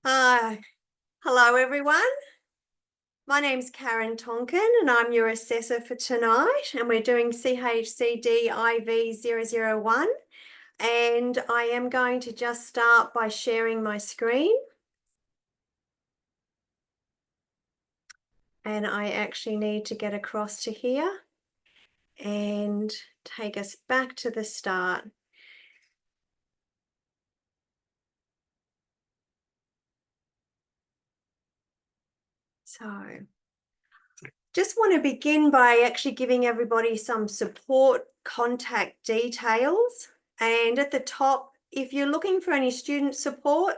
Hello everyone. My name's Karen Tonkin and I'm your assessor for tonight, and we're doing CHCDIV001, and I am going to just start by sharing my screen. And I actually need to get across to here and take us back to the start. So just want to begin by actually giving everybody some support contact details. And at the top, if you're looking for any student support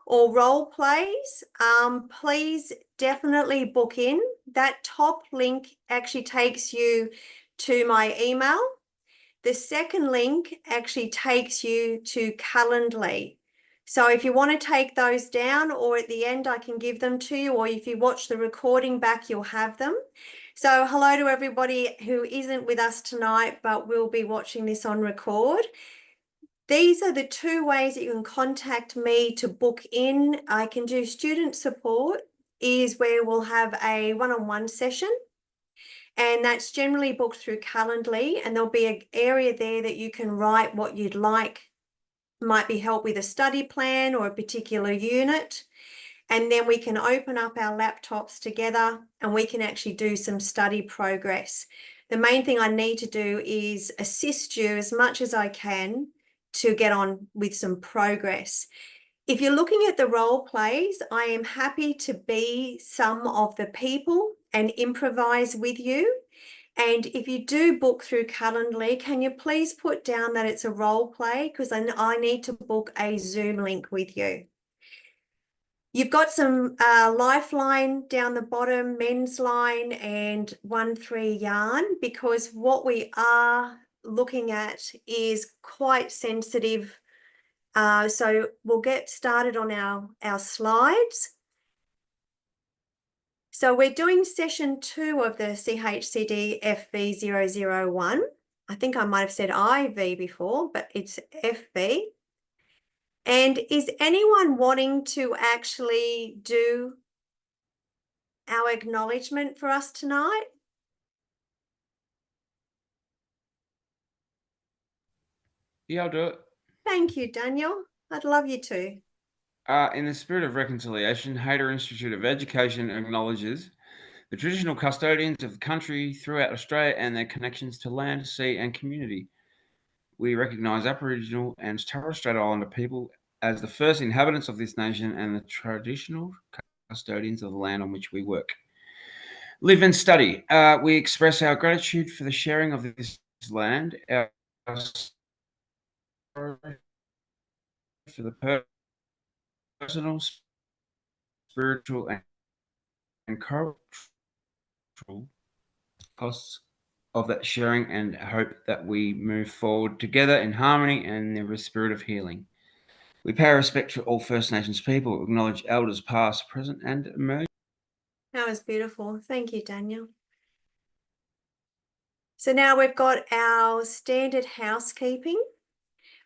or role plays, please definitely book in. That top link actually takes you to my email. The second link actually takes you to Calendly. So if you want to take those down, or at the end I can give them to you, or if you watch the recording back, you'll have them. So hello to everybody who isn't with us tonight, but will be watching this on record. These are the two ways that you can contact me to book in. I can do student support, is where we'll have a one-on-one session. And that's generally booked through Calendly, and there'll be an area there that you can write what you'd like. Might be help with a study plan or a particular unit. And then we can open up our laptops together and we can actually do some study progress. The main thing I need to do is assist you as much as I can to get on with some progress. If you're looking at the role plays, I am happy to be some of the people and improvise with you. And if you do book through Calendly, can you please put down that it's a role play, because I need to book a Zoom link with you. You've got some Lifeline down the bottom, Men's Line and 1-3 Yarn, because what we are looking at is quite sensitive. So we'll get started on our slides. So we're doing session 2 of the CHCDFV001. I think I might have said IV before, but it's FV. And is anyone wanting to actually do our acknowledgement for us tonight? Yeah, I'll do it. Thank you, Daniel. I'd love you to. In the spirit of reconciliation, Hayter Institute of Education acknowledges the traditional custodians of the country throughout Australia and their connections to land, sea, and community. We recognise Aboriginal and Torres Strait Islander people as the first inhabitants of this nation and the traditional custodians of the land on which we work, live, and study. We express our gratitude for the sharing of this land, our sorrow for the personal, spiritual, and cultural costs of that sharing, and hope that we move forward together in harmony and in the spirit of healing. We pay respect to all First Nations people, acknowledge elders past, present, and emerging. That was beautiful. Thank you, Daniel. So now we've got our standard housekeeping,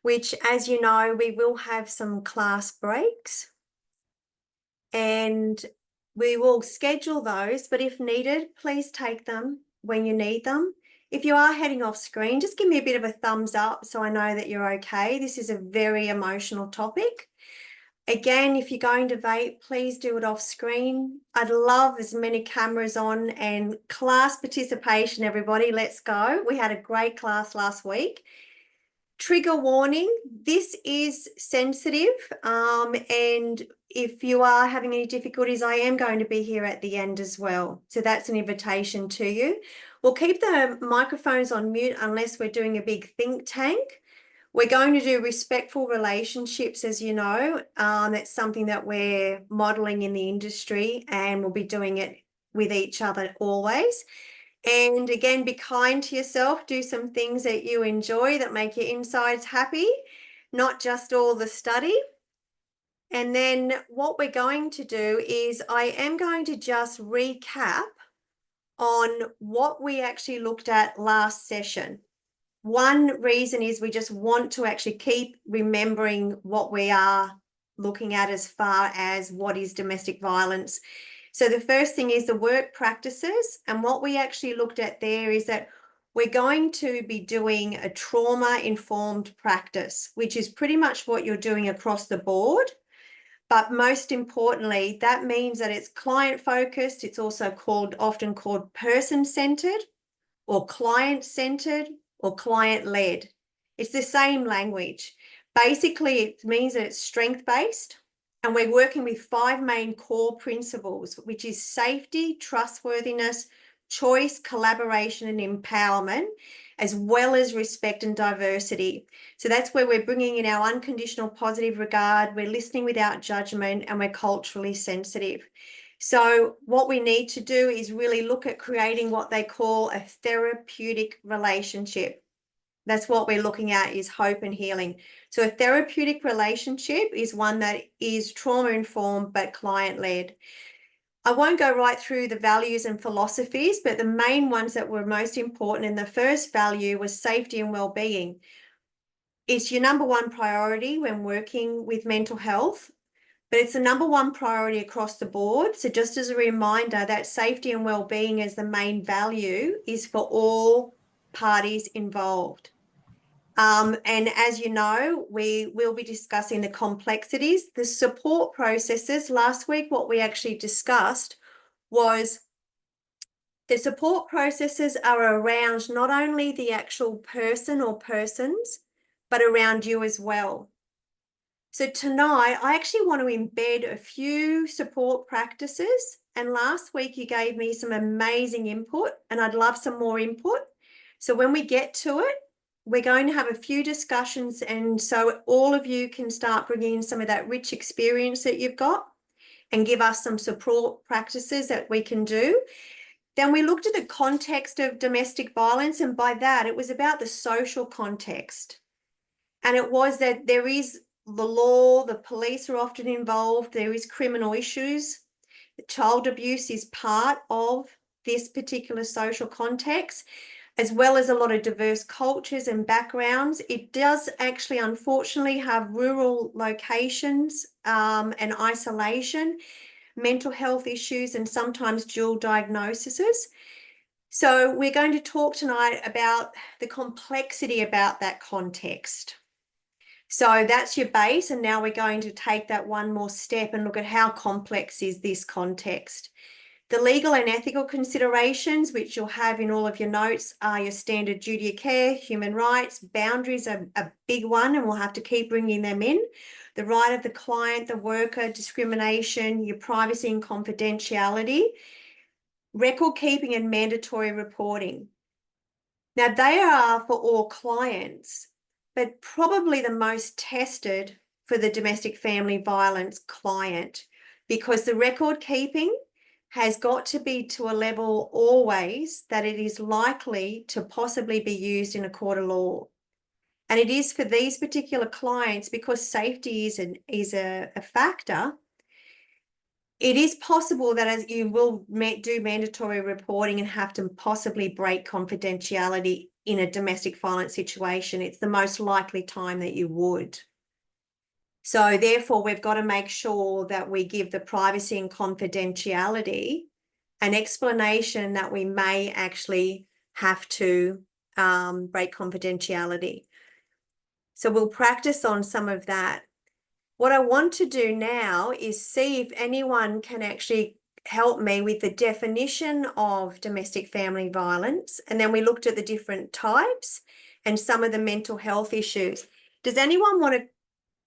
which, as you know, we will have some class breaks. And we will schedule those, but if needed, please take them when you need them. If you are heading off screen, just give me a bit of a thumbs up so I know that you're okay. This is a very emotional topic. Again, if you're going to vape, please do it off screen. I'd love as many cameras on, and class participation, everybody. Let's go. We had a great class last week. Trigger warning, this is sensitive, and if you are having any difficulties, I am going to be here at the end as well. So that's an invitation to you. We'll keep the microphones on mute unless we're doing a big think tank. We're going to do respectful relationships, as you know. That's something that we're modeling in the industry, and we'll be doing it with each other always. And again, be kind to yourself. Do some things that you enjoy that make your insides happy, not just all the study. And then what we're going to do is I am going to just recap on what we actually looked at last session. One reason is we just want to actually keep remembering what we are looking at as far as what is domestic violence. So the first thing is the work practices. And what we actually looked at there is that we're going to be doing a trauma-informed practice, which is pretty much what you're doing across the board. But most importantly, that means that it's client-focused. It's also often called person-centered or client-centered or client-led. It's the same language. Basically, it means that it's strength-based, and we're working with 5 main core principles, which is safety, trustworthiness, choice, collaboration, and empowerment, as well as respect and diversity. So that's where we're bringing in our unconditional positive regard, we're listening without judgment, and we're culturally sensitive. So what we need to do is really look at creating what they call a therapeutic relationship. That's what we're looking at, is hope and healing. So a therapeutic relationship is one that is trauma-informed but client-led. I won't go right through the values and philosophies, but the main ones that were most important, and the first value was safety and well-being. It's your number one priority when working with mental health, but it's the number one priority across the board. So just as a reminder, that safety and well-being as the main value is for all parties involved. And as you know, we will be discussing the complexities, the support processes. Last week, what we actually discussed was the support processes are around not only the actual person or persons, but around you as well. So tonight, I actually want to embed a few support practices. And last week, you gave me some amazing input, and I'd love some more input. So when we get to it, we're going to have a few discussions, and so all of you can start bringing in some of that rich experience that you've got and give us some support practices that we can do. Then we looked at the context of domestic violence, and by that, it was about the social context. And it was that there is the law, the police are often involved, there is criminal issues. Child abuse is part of this particular social context, as well as a lot of diverse cultures and backgrounds. It does actually, unfortunately, have rural locations and isolation, mental health issues, and sometimes dual diagnoses. So we're going to talk tonight about the complexity about that context. So that's your base, and now we're going to take that one more step and look at how complex is this context. The legal and ethical considerations, which you'll have in all of your notes, are your standard duty of care, human rights, boundaries are a big one, and we'll have to keep bringing them in. The right of the client, the worker, discrimination, your privacy and confidentiality, record keeping and mandatory reporting. Now, they are for all clients, but probably the most tested for the domestic family violence client, because the record keeping has got to be to a level always that it is likely to possibly be used in a court of law. And it is for these particular clients, because safety is a factor. It is possible that as you will do mandatory reporting and have to possibly break confidentiality in a domestic violence situation. It's the most likely time that you would. So therefore, we've got to make sure that we give the privacy and confidentiality an explanation that we may actually have to break confidentiality. So we'll practice on some of that. What I want to do now is see if anyone can actually help me with the definition of domestic family violence. And then we looked at the different types and some of the mental health issues. Does anyone want to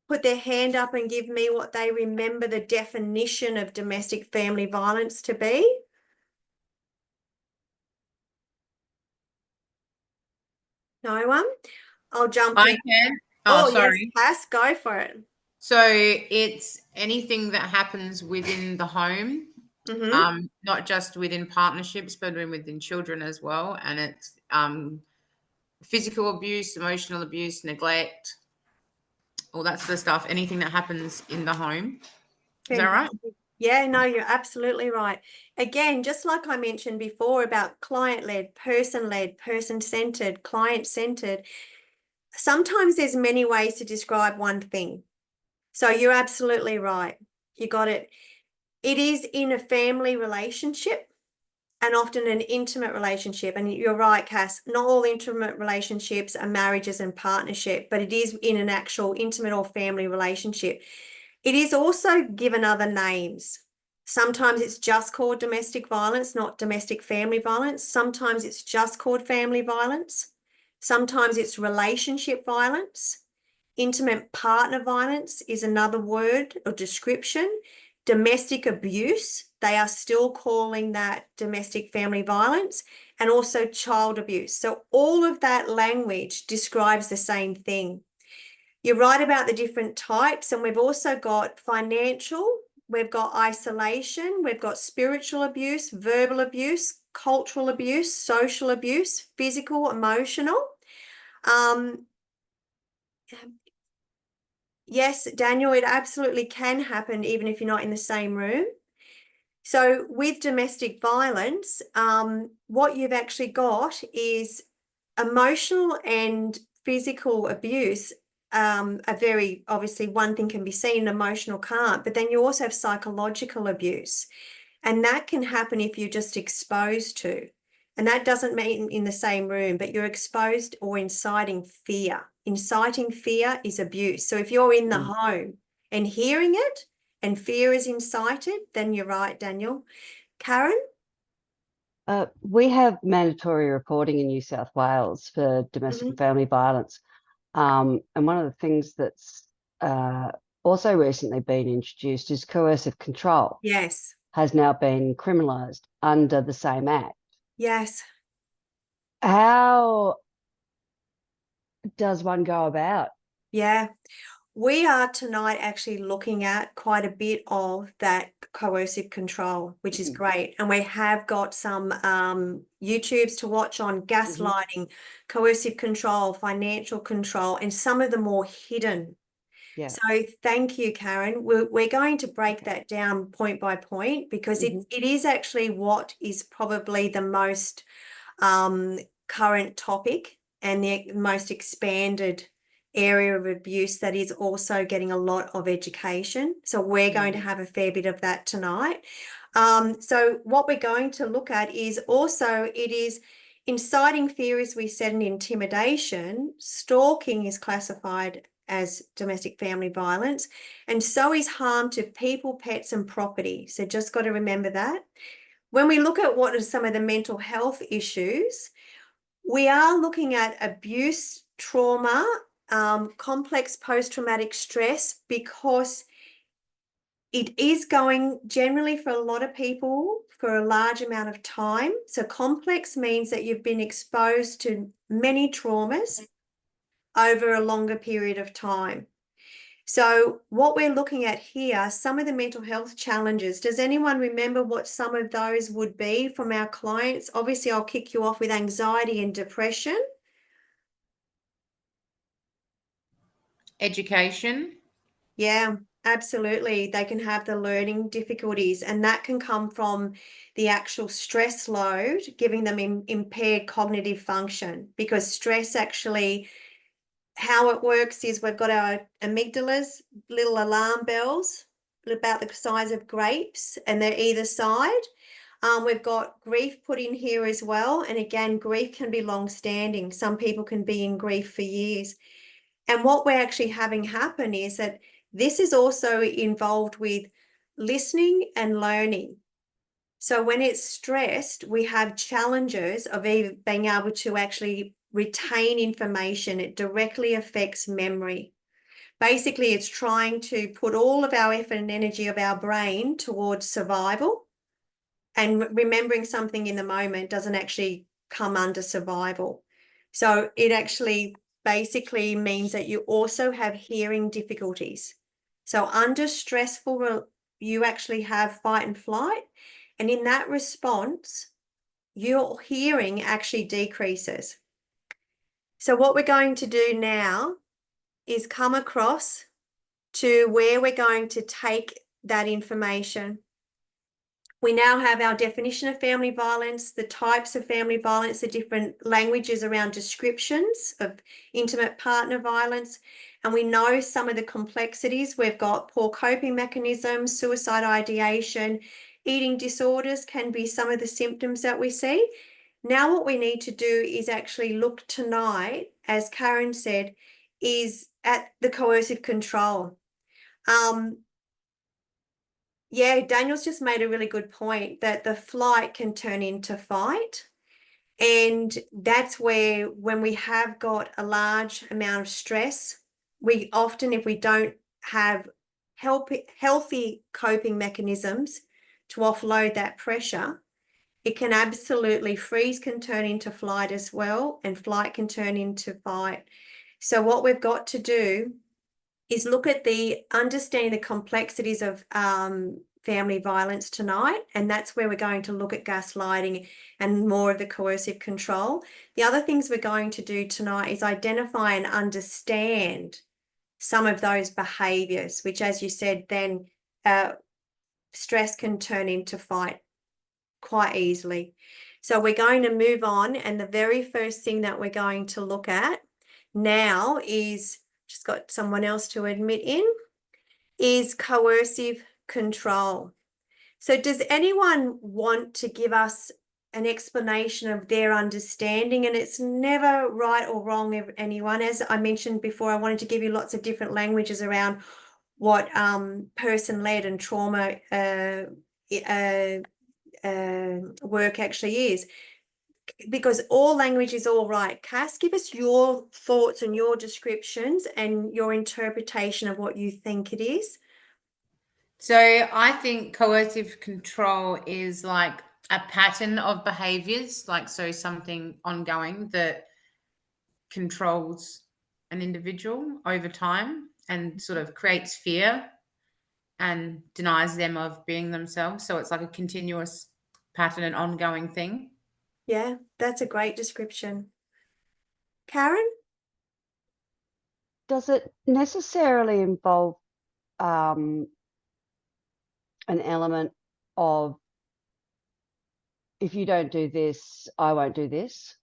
put their hand up and give me what they remember the definition of domestic family violence to be? No one? I'll jump I in. can. Oh, Sorry. yes, Cass, go for it. So it's anything that happens within the home, not just within partnerships, but within children as well. And it's physical abuse, emotional abuse, neglect, all that sort of stuff. Anything that happens in the home. Is that right? Yeah, no, you're absolutely right. Again, just like I mentioned before about client-led, person-centered, client-centered, sometimes there's many ways to describe one thing. So you're absolutely right. You got it. It is in a family relationship and often an intimate relationship. And you're right, Cass, not all intimate relationships are marriages and partnership, but it is in an actual intimate or family relationship. It is also given other names. Sometimes it's just called domestic violence, not domestic family violence. Sometimes it's just called family violence. Sometimes it's relationship violence. Intimate partner violence is another word or description. Domestic abuse, they are still calling that domestic family violence, and also child abuse. So all of that language describes the same thing. You're right about the different types, and we've also got financial, we've got isolation, we've got spiritual abuse, verbal abuse, cultural abuse, social abuse, physical, emotional. Yes, Daniel, it absolutely can happen even if you're not in the same room. So with domestic violence, what you've actually got is emotional and physical abuse. Are very obviously, one thing can be seen, emotional can't, but then you also have psychological abuse. And that can happen if you're just exposed to. And that doesn't mean in the same room, but you're exposed or inciting fear. Inciting fear is abuse. So if you're in the home and hearing it and fear is incited, then you're right, Daniel. Karen? We have mandatory reporting in New South Wales for domestic and family violence. And one of the things that's also recently been introduced is coercive control. Yes. Has now been criminalised under the same act. Yes. How does one go about? Yeah. We are tonight actually looking at quite a bit of that coercive control, which is great. And we have got some YouTubes to watch on gaslighting, coercive control, financial control, and some of the more hidden. Yeah. So thank you, Karen. We're going to break that down point by point, because it is actually what is probably the most current topic and the most expanded area of abuse that is also getting a lot of education. So we're going to have a fair bit of that tonight. So what we're going to look at is also, it is inciting fear, as we said, and intimidation. Stalking is classified as domestic family violence, and so is harm to people, pets, and property. So just got to remember that. When we look at what are some of the mental health issues, we are looking at abuse, trauma, complex post-traumatic stress, because it is going generally for a lot of people for a large amount of time. So complex means that you've been exposed to many traumas over a longer period of time. So what we're looking at here, some of the mental health challenges, does anyone remember what some of those would be from our clients? Obviously, I'll kick you off with anxiety and depression. Education. Yeah, absolutely. They can have the learning difficulties, and that can come from the actual stress load, giving them impaired cognitive function, because stress actually, how it works is we've got our amygdalas, little alarm bells about the size of grapes, and they're either side. We've got grief put in here as well. And again, grief can be long-standing. Some people can be in grief for years. And what we're actually having happen is that this is also involved with listening and learning. So when it's stressed, we have challenges of being able to actually retain information. It directly affects memory. Basically, it's trying to put all of our effort and energy of our brain towards survival, and remembering something in the moment doesn't actually come under survival. So it actually basically means that you also have hearing difficulties. So under stressful, you actually have fight and flight. And in that response, your hearing actually decreases. So what we're going to do now is come across to where we're going to take that information. We now have our definition of family violence, the types of family violence, the different languages around descriptions of intimate partner violence, and we know some of the complexities. We've got poor coping mechanisms, suicide ideation, eating disorders can be some of the symptoms that we see. Now what we need to do is actually look tonight, as Karen said, is at the coercive control. Yeah, Daniel's just made a really good point that the flight can turn into fight. And that's where, when we have got a large amount of stress, we often, if we don't have healthy coping mechanisms to offload that pressure, it can absolutely, freeze can turn into flight as well, and flight can turn into fight. So what we've got to do is look at understanding the complexities of family violence tonight, and that's where we're going to look at gaslighting and more of the coercive control. The other things we're going to do tonight is identify and understand some of those behaviours, which, as you said, then stress can turn into fight quite easily. So we're going to move on, and the very first thing that we're going to look at now is, just got someone else to admit in, is coercive control. So does anyone want to give us an explanation of their understanding? And it's never right or wrong, anyone. As I mentioned before, I wanted to give you lots of different languages around what person-led and trauma work actually is, because all language is all right. Cass, give us your thoughts and your descriptions and your interpretation of what you think it is. So I think coercive control is like a pattern of behaviors, like so something ongoing that controls an individual over time and sort of creates fear and denies them of being themselves. So it's like a continuous pattern and ongoing thing. Yeah, that's a great description. Karen? Does it necessarily involve an element of, if you don't do this, I won't do this?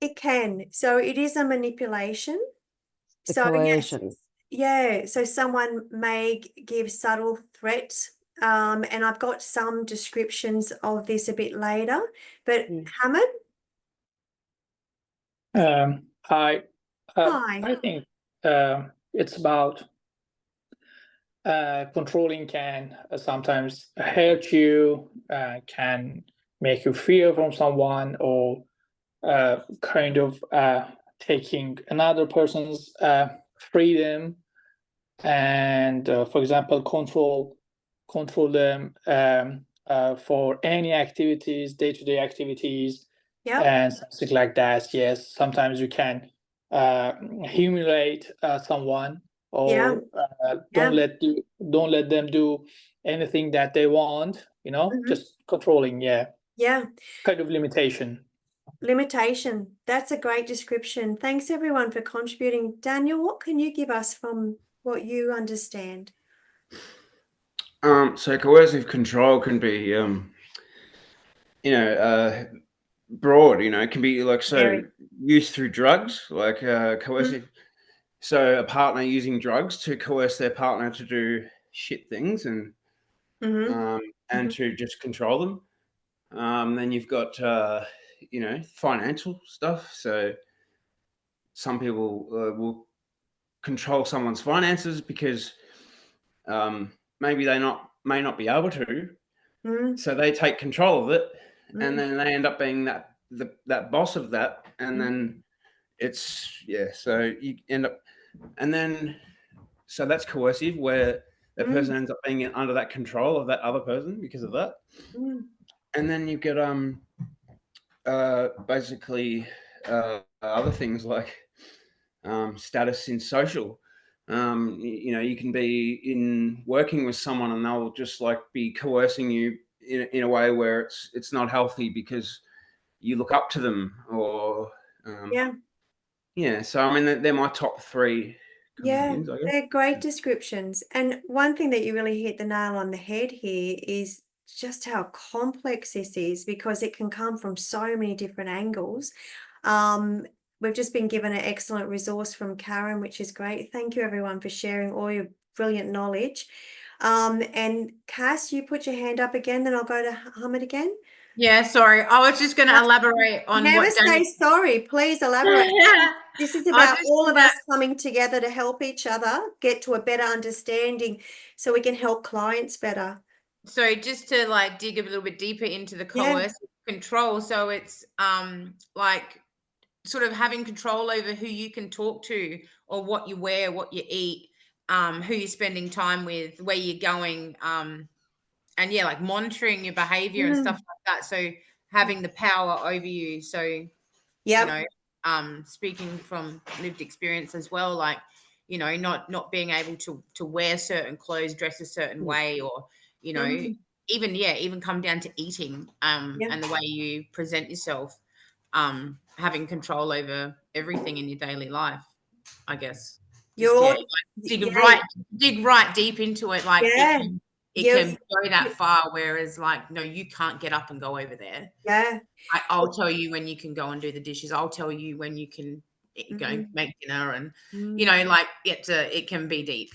It can. So it is a manipulation. The So coercion. yes, yeah. So someone may give subtle threats, and I've got some descriptions of this a bit later. But Hamid? Hi. Hi. I think it's about controlling can sometimes hurt you, can make you fear from someone, or kind of taking another person's freedom, and for example, control them for any activities, day-to-day activities, Yep. and something like that. Yes, sometimes you can humiliate someone, or don't let them do anything that they want. Just controlling. Yeah, kind of limitation. That's a great description. Thanks everyone for contributing. Daniel, what can you give us from what you understand? So coercive control can be, broad. It can be like, so used through drugs, like coercive. So a partner using drugs to coerce their partner to do shit things and to just control them. Then you've got financial stuff. So some people will control someone's finances because maybe they may not be able to. So they take control of it, and then they end up being that boss of that, and then it's so you end up, and then so that's coercive, where that person ends up being under that control of that other person because of that. And then you get basically other things like status in social. You can be in working with someone and they'll just like be coercing you in a way where it's not healthy because you look up to them, or so I mean they're my top three things, I guess. They're great descriptions. And one thing that you really hit the nail on the head here is just how complex this is, because it can come from so many different angles. we've just been given an excellent resource from Karen, which is great. Thank you everyone for sharing all your brilliant knowledge. And Cass, you put your hand up again, then I'll go to Hamid again. Yeah, sorry. I was just going to elaborate on Never what say sorry. Please elaborate. This is about all of us coming together to help each other get to a better understanding so we can help clients better. So just to like dig a little bit deeper into the coercive control. So it's like sort of having control over who you can talk to or what you wear, what you eat, who you're spending time with, where you're going, and yeah, like monitoring your behavior and stuff like that. So having the power over you. So, you know, speaking from lived experience as well, like, you know, not being able to wear certain clothes, dress a certain way, or, you know, even come down to eating, and the way you present yourself, having control over everything in your daily life, I guess. Just, dig right deep into it. Like it can go that far, whereas like, no, you can't get up and go over there. I'll tell you when you can go and do the dishes. I'll tell you when you can go make dinner, and you know, like it can be deep,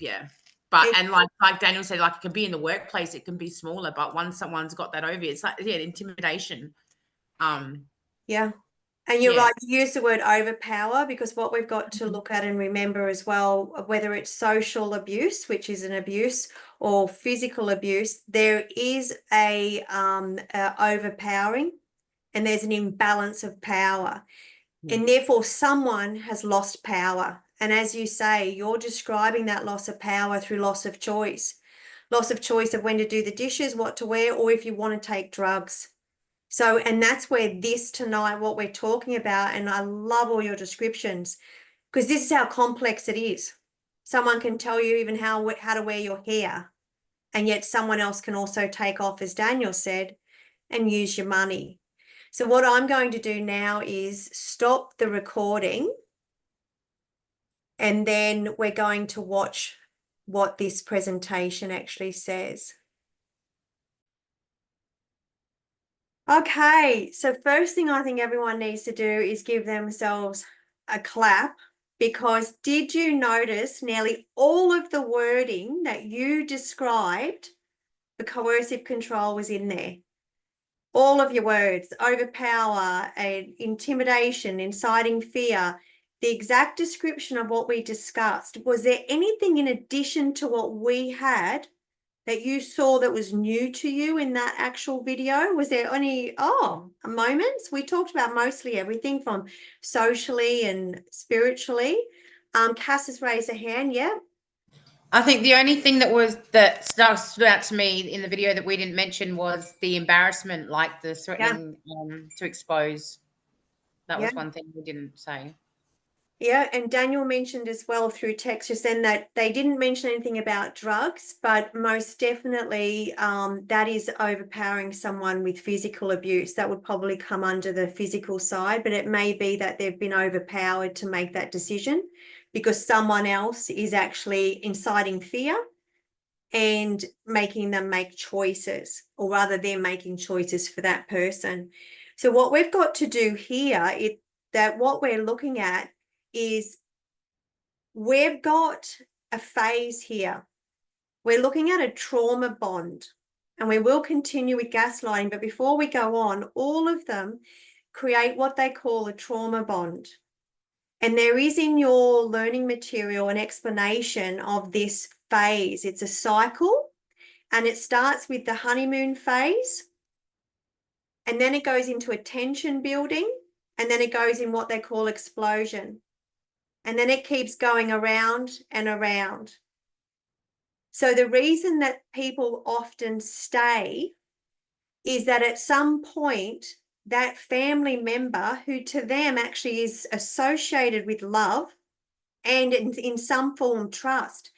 but and like Daniel said, like it can be in the workplace, it can be smaller, but once someone's got that over, it's like intimidation. And you're right, you use the word overpower, because what we've got to look at and remember as well, whether it's social abuse, which is an abuse, or physical abuse, there is a overpowering, and there's an imbalance of power. And therefore someone has lost power. And as you say, you're describing that loss of power through loss of choice of when to do the dishes, what to wear, or if you want to take drugs. So, and that's where this tonight, what we're talking about, and I love all your descriptions, because this is how complex it is. Someone can tell you even how to wear your hair, and yet someone else can also take off, as Daniel said, and use your money. So what I'm going to do now is stop the recording, and then we're going to watch what this presentation actually says. Okay, so first thing I think everyone needs to do is give themselves a clap, because did you notice nearly all of the wording that you described, the coercive control was in there? All of your words: overpower, intimidation, inciting fear, the exact description of what we discussed. Was there anything in addition to what we had that you saw that was new to you in that actual video? Was there any moments? We talked about mostly everything from socially and spiritually. Cass has raised a hand. I think the only thing that stood out to me in the video that we didn't mention was the embarrassment, like the threatening to expose. That was one thing we didn't say. Yeah, and Daniel mentioned as well through text just then that they didn't mention anything about drugs, but most definitely that is overpowering someone with physical abuse. That would probably come under the physical side, but it may be that they've been overpowered to make that decision because someone else is actually inciting fear and making them make choices, or rather they're making choices for that person. So what we've got to do here is that what we're looking at is we've got a phase here. We're looking at a trauma bond, and we will continue with gaslighting, but before we go on, all of them create what they call a trauma bond. And there is in your learning material an explanation of this phase. It's a cycle, and it starts with the honeymoon phase, and then it goes into a tension building, and then it goes in what they call explosion. And then it keeps going around and around. So the reason that people often stay is that at some point, that family member, who to them actually is associated with love and in some form trust,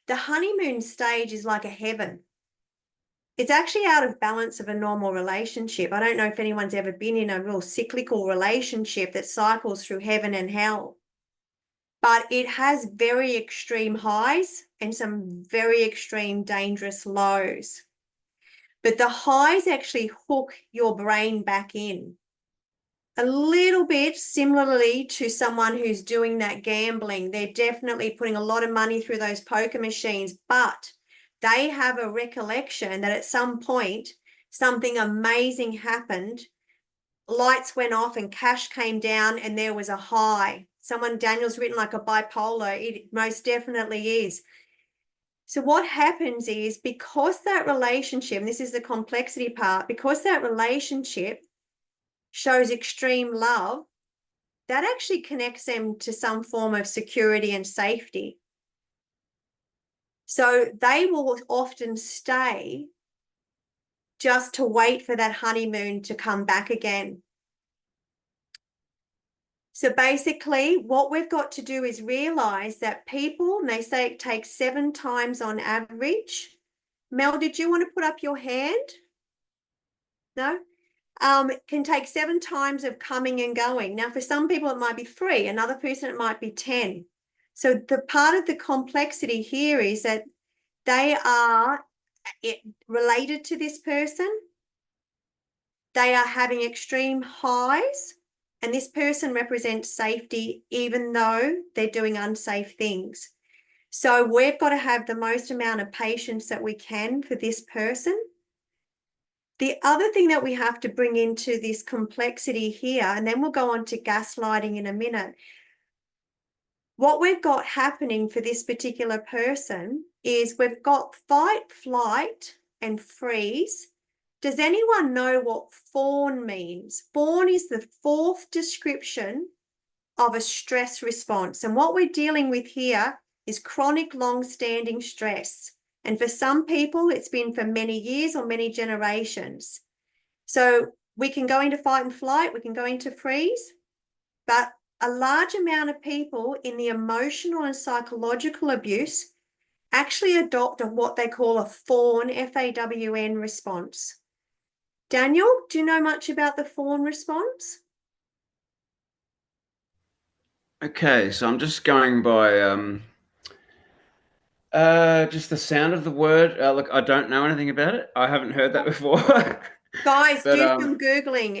the honeymoon stage is like a heaven. It's actually out of balance of a normal relationship. I don't know if anyone's ever been in a real cyclical relationship that cycles through heaven and hell. But it has very extreme highs and some very extreme dangerous lows. But the highs actually hook your brain back in. a little bit similarly to someone who's doing that gambling. They're definitely putting a lot of money through those poker machines, but they have a recollection that at some point something amazing happened. Lights went off and cash came down and there was a high. Daniel's written like a bipolar. It most definitely is. So what happens is, because that relationship, and this is the complexity part, because that relationship shows extreme love, that actually connects them to some form of security and safety. So they will often stay just to wait for that honeymoon to come back again. So basically what we've got to do is realize that people, and they say it takes 7 times on average. Mel, did you want to put up your hand? No? It can take 7 times of coming and going. Now, for some people, it might be 3. Another person, it might be 10. So the part of the complexity here is that they are related to this person. They are having extreme highs, and this person represents safety, even though they're doing unsafe things. So we've got to have the most amount of patience that we can for this person. The other thing that we have to bring into this complexity here, and then we'll go on to gaslighting in a minute. What we've got happening for this particular person is we've got fight, flight, and freeze. Does anyone know what fawn means? Fawn is the 4th description of a stress response. And what we're dealing with here is chronic, long-standing stress. And for some people, it's been for many years or many generations. So we can go into fight and flight, we can go into freeze, but a large amount of people in the emotional and psychological abuse actually adopt what they call a fawn, F-A-W-N response. Daniel, do you know much about the fawn response? Okay, so I'm just going by just the sound of the word. Look, I don't know anything about it. I haven't heard that before. Guys, But, do some Googling.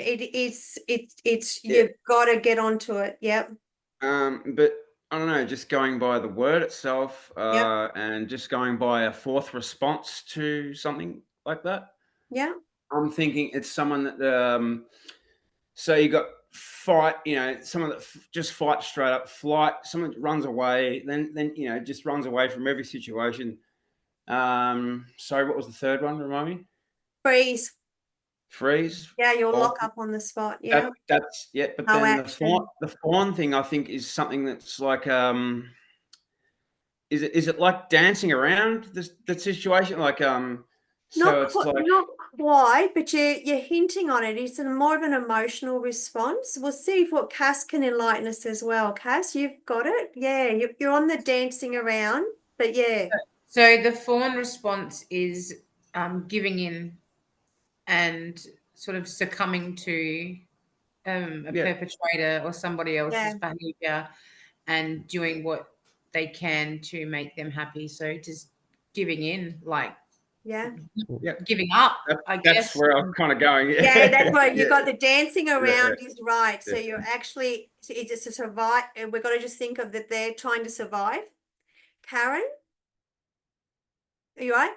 You've got to get onto it. Yep. But I don't know, just going by the word itself, Yep. and just going by a 4th response to something like that. Yeah. I'm thinking it's someone that, so you got fight, someone that just fights straight up, flight, someone that runs away, then just runs away from every situation. Sorry, what was the third one? Remind me. Freeze. Freeze. Yeah, you'll lock up on the spot. Yeah. That's yeah. But No then action. the fawn thing, I think, is something that's like, is it like dancing around the situation? Like, so it's like, not quite, but you're hinting on it. It's more of an emotional response. We'll see if what Cass can enlighten us as well. Cass, you've got it. Yeah, you're on the dancing around, but yeah. So the fawn response is giving in and sort of succumbing to a perpetrator or somebody else's behavior and doing what they can to make them happy. So just giving in, like giving up, I guess. That's where I'm kind of going. Yeah, that's right. You got the dancing around is right. So you're actually, it's just a survive. We've got to just think of that they're trying to survive. Karen, are you right?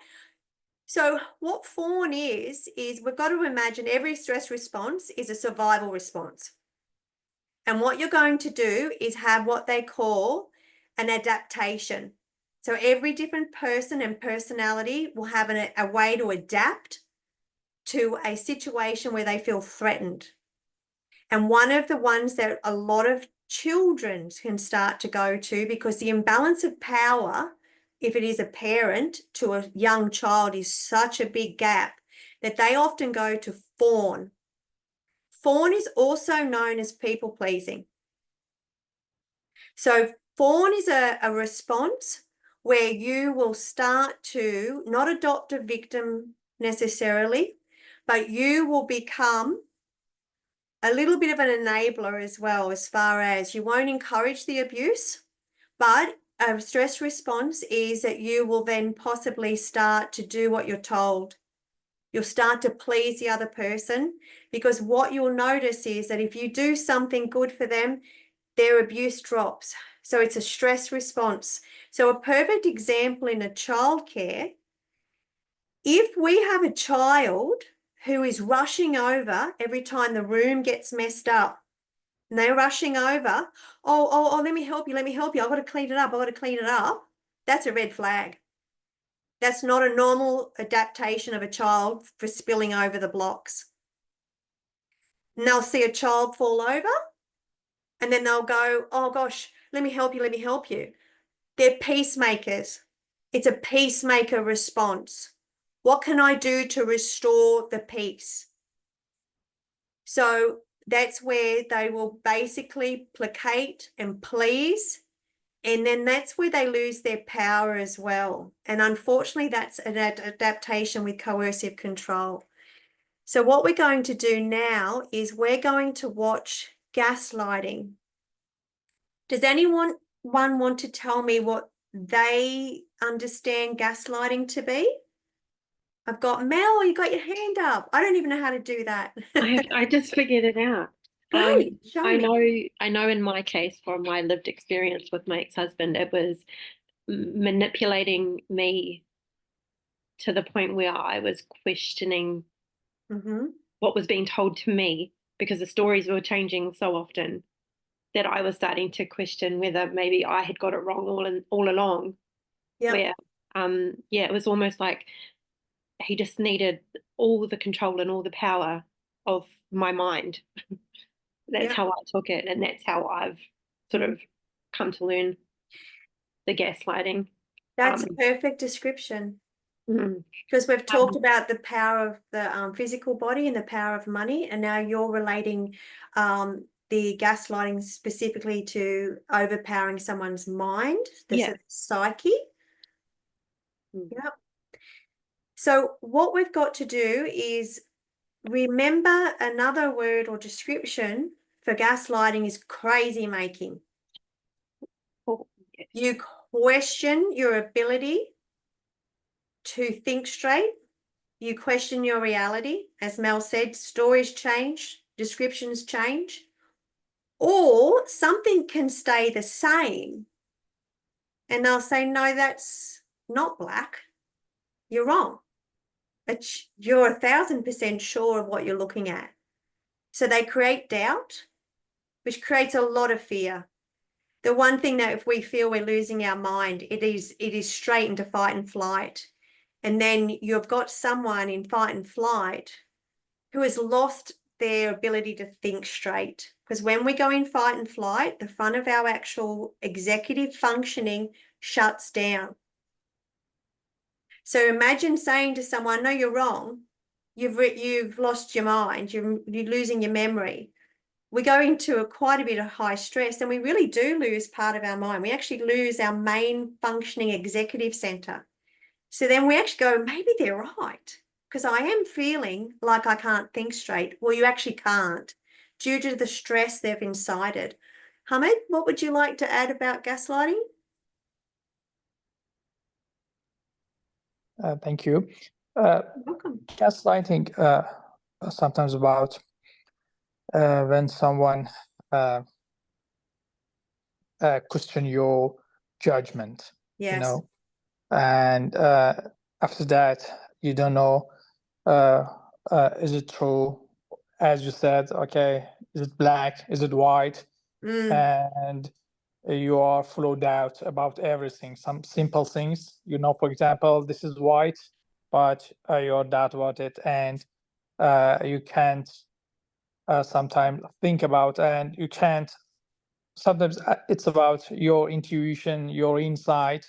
So what fawn is we've got to imagine every stress response is a survival response. And what you're going to do is have what they call an adaptation. So every different person and personality will have a way to adapt to a situation where they feel threatened. And one of the ones that a lot of children can start to go to, because the imbalance of power, if it is a parent to a young child, is such a big gap that they often go to fawn. Fawn is also known as people pleasing. So fawn is a response where you will start to not adopt a victim necessarily, but you will become a little bit of an enabler as well, as far as you won't encourage the abuse, but a stress response is that you will then possibly start to do what you're told. You'll start to please the other person, because what you'll notice is that if you do something good for them, their abuse drops. So it's a stress response. So a perfect example in a childcare, if we have a child who is rushing over every time the room gets messed up, and they're rushing over, oh, let me help you, I've got to clean it up, that's a red flag. That's not a normal adaptation of a child for spilling over the blocks. And they'll see a child fall over, and then they'll go, oh gosh, let me help you. They're peacemakers. It's a peacemaker response. What can I do to restore the peace? So that's where they will basically placate and please. And then that's where they lose their power as well. And unfortunately, that's an adaptation with coercive control. So what we're going to do now is we're going to watch gaslighting. Does anyone want to tell me what they understand gaslighting to be? I've got Mel, you got your hand up. I don't even know how to do that. I just figured it out. Great, show me. I know in my case, from my lived experience with my ex-husband, it was manipulating me to the point where I was questioning what was being told to me, because the stories were changing so often that I was starting to question whether maybe I had got it wrong all along. Yeah. Where it was almost like he just needed all the control and all the power of my mind. That's how I took it, and that's how I've sort of come to learn the gaslighting. That's a perfect description. Because we've talked about the power of the physical body and the power of money, and now you're relating the gaslighting specifically to overpowering someone's mind, the psyche. Yep. So what we've got to do is remember another word or description for gaslighting is crazy making. You question your ability to think straight. You question your reality. As Mel said, stories change, descriptions change, or something can stay the same. And they'll say, no, that's not black. You're wrong. But you're 1,000% sure of what you're looking at. So they create doubt, which creates a lot of fear. The one thing that if we feel we're losing our mind, it is straight into fight and flight. And then you've got someone in fight and flight who has lost their ability to think straight. Because when we go in fight and flight, the front of our actual executive functioning shuts down. So imagine saying to someone, no, you're wrong. You've lost your mind. You're losing your memory. We go into quite a bit of high stress, and we really do lose part of our mind. We actually lose our main functioning executive center. So then we actually go, maybe they're right, because I am feeling like I can't think straight. Well, you actually can't, due to the stress they've incited. Hamid, what would you like to add about gaslighting? Thank you. Welcome. Gaslighting sometimes about when someone question your judgment, Yes. you know, and after that you don't know is it true, as you said, okay, is it black, is it white, and you are full of doubt about everything. Some simple things, you know, for example, this is white, but you're doubt about it, and you can't sometimes think about, and you can't, sometimes it's about your intuition, your insight.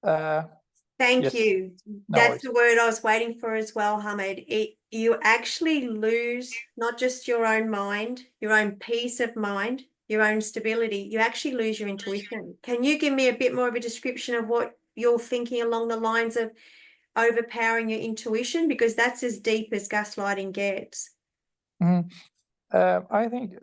Thank Yes. you. No That's worries. the word I was waiting for as well, Hamid. You actually lose not just your own mind, your own peace of mind, your own stability. You actually lose your intuition. Can you give me a bit more of a description of what you're thinking along the lines of overpowering your intuition? Because that's as deep as gaslighting gets. I think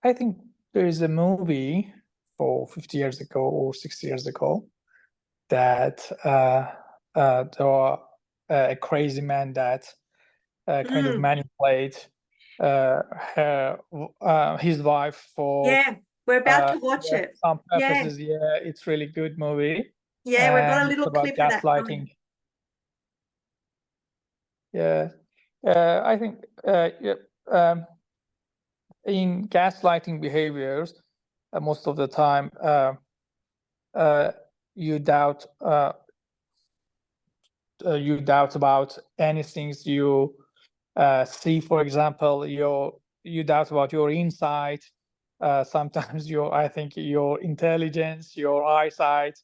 I think there is a movie for 50 years ago or 60 years ago. that there are a crazy man that kind of manipulate his wife for Yeah, we're about to watch it. some Yeah. purposes. Yeah, it's really good movie. Yeah, we've got a And little it's about clip of that gaslighting. coming. Yeah, I think in gaslighting behaviors, most of the time you doubt about anything you see. For example, you doubt about your insight. Sometimes I think your intelligence, your eyesight,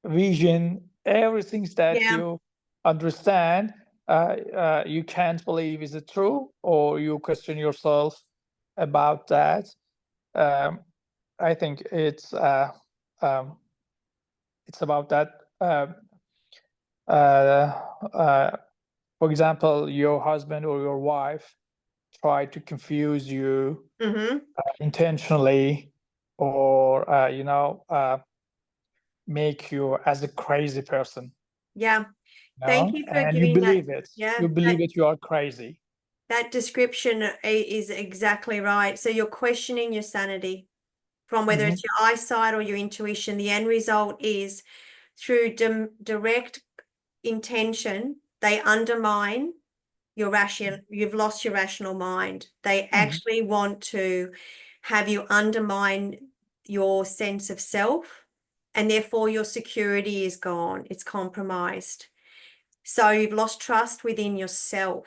vision, everything that you understand, you can't believe is it true, or you question yourself about that. I think it's about that. For example, your husband or your wife try to confuse you intentionally, or make you as a crazy person. Yeah. Thank you for and you giving that. believe it. Yeah, You believe it. You are crazy. that description is exactly right. So you're questioning your sanity from whether it's your eyesight or your intuition. The end result is through direct intention, they undermine your you've lost your rational mind. They actually want to have you undermine your sense of self, and therefore your security is gone. It's compromised. So you've lost trust within yourself.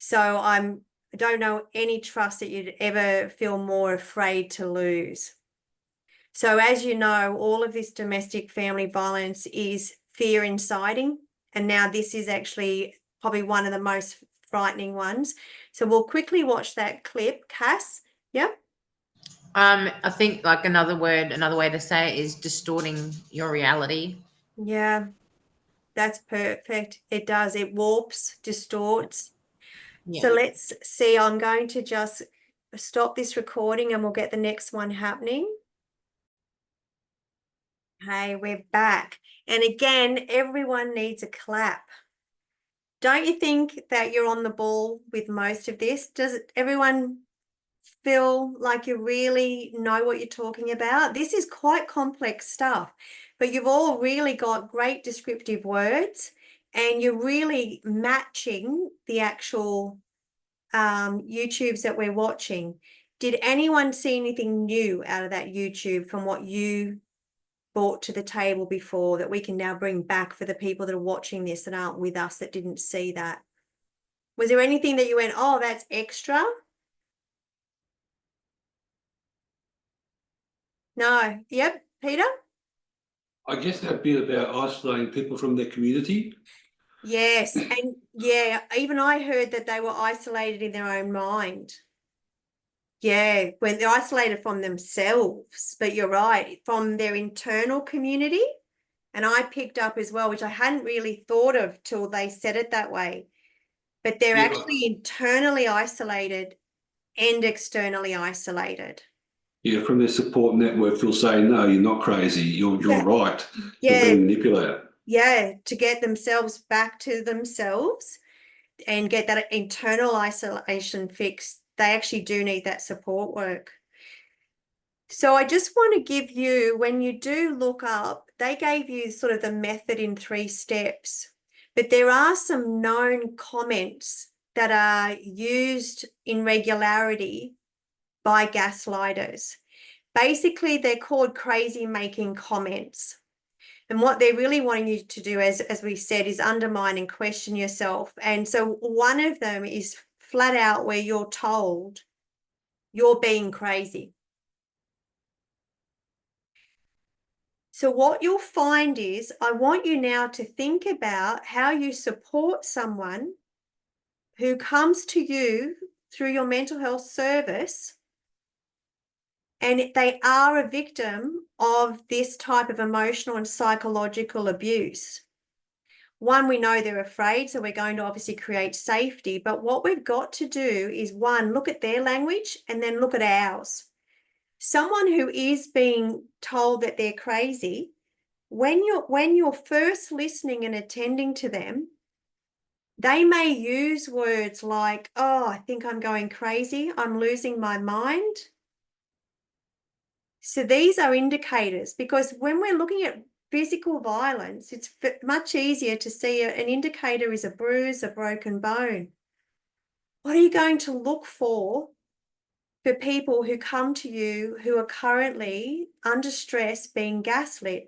So I don't know any trust that you'd ever feel more afraid to lose. So as you know, all of this domestic family violence is fear inciting. And now this is actually probably one of the most frightening ones. So we'll quickly watch that clip. Cass, yep. I think like another way to say it is distorting your reality. Yeah, that's perfect. It does. It warps, distorts. Yeah. So let's see. I'm going to just stop this recording and we'll get the next one happening. Hey, we're back. And again, everyone needs a clap. Don't you think that you're on the ball with most of this? Does everyone feel like you really know what you're talking about? This is quite complex stuff, but you've all really got great descriptive words and you're really matching the actual YouTubes that we're watching. Did anyone see anything new out of that YouTube from what you brought to the table before that we can now bring back for the people that are watching this that aren't with us that didn't see that? Was there anything that you went, oh, that's extra? No. Yep. Peter? I guess that bit about isolating people from their community. Yes. And yeah, even I heard that they were isolated in their own mind. Yeah, when they're isolated from themselves, but you're right, from their internal community. And I picked up as well, which I hadn't really thought of till they said it that way. But they're actually internally isolated and externally isolated. Yeah, from their support network, they'll say, no, you're not crazy. You're right. You're being manipulated. Yeah, to get themselves back to themselves and get that internal isolation fixed, they actually do need that support work. So I just want to give you, when you do look up, they gave you sort of the method in 3 steps, but there are some known comments that are used in regularity by gaslighters. Basically, they're called crazy making comments. And what they're really wanting you to do, as we said, is undermine and question yourself. And so one of them is flat out where you're told you're being crazy. So what you'll find is, I want you now to think about how you support someone who comes to you through your mental health service and they are a victim of this type of emotional and psychological abuse. One, we know they're afraid, so we're going to obviously create safety. But what we've got to do is, one, look at their language and then look at ours. Someone who is being told that they're crazy, when you're first listening and attending to them, they may use words like, oh, I think I'm going crazy, I'm losing my mind. So these are indicators, because when we're looking at physical violence, it's much easier to see an indicator is a bruise, a broken bone. What are you going to look for people who come to you who are currently under stress, being gaslit?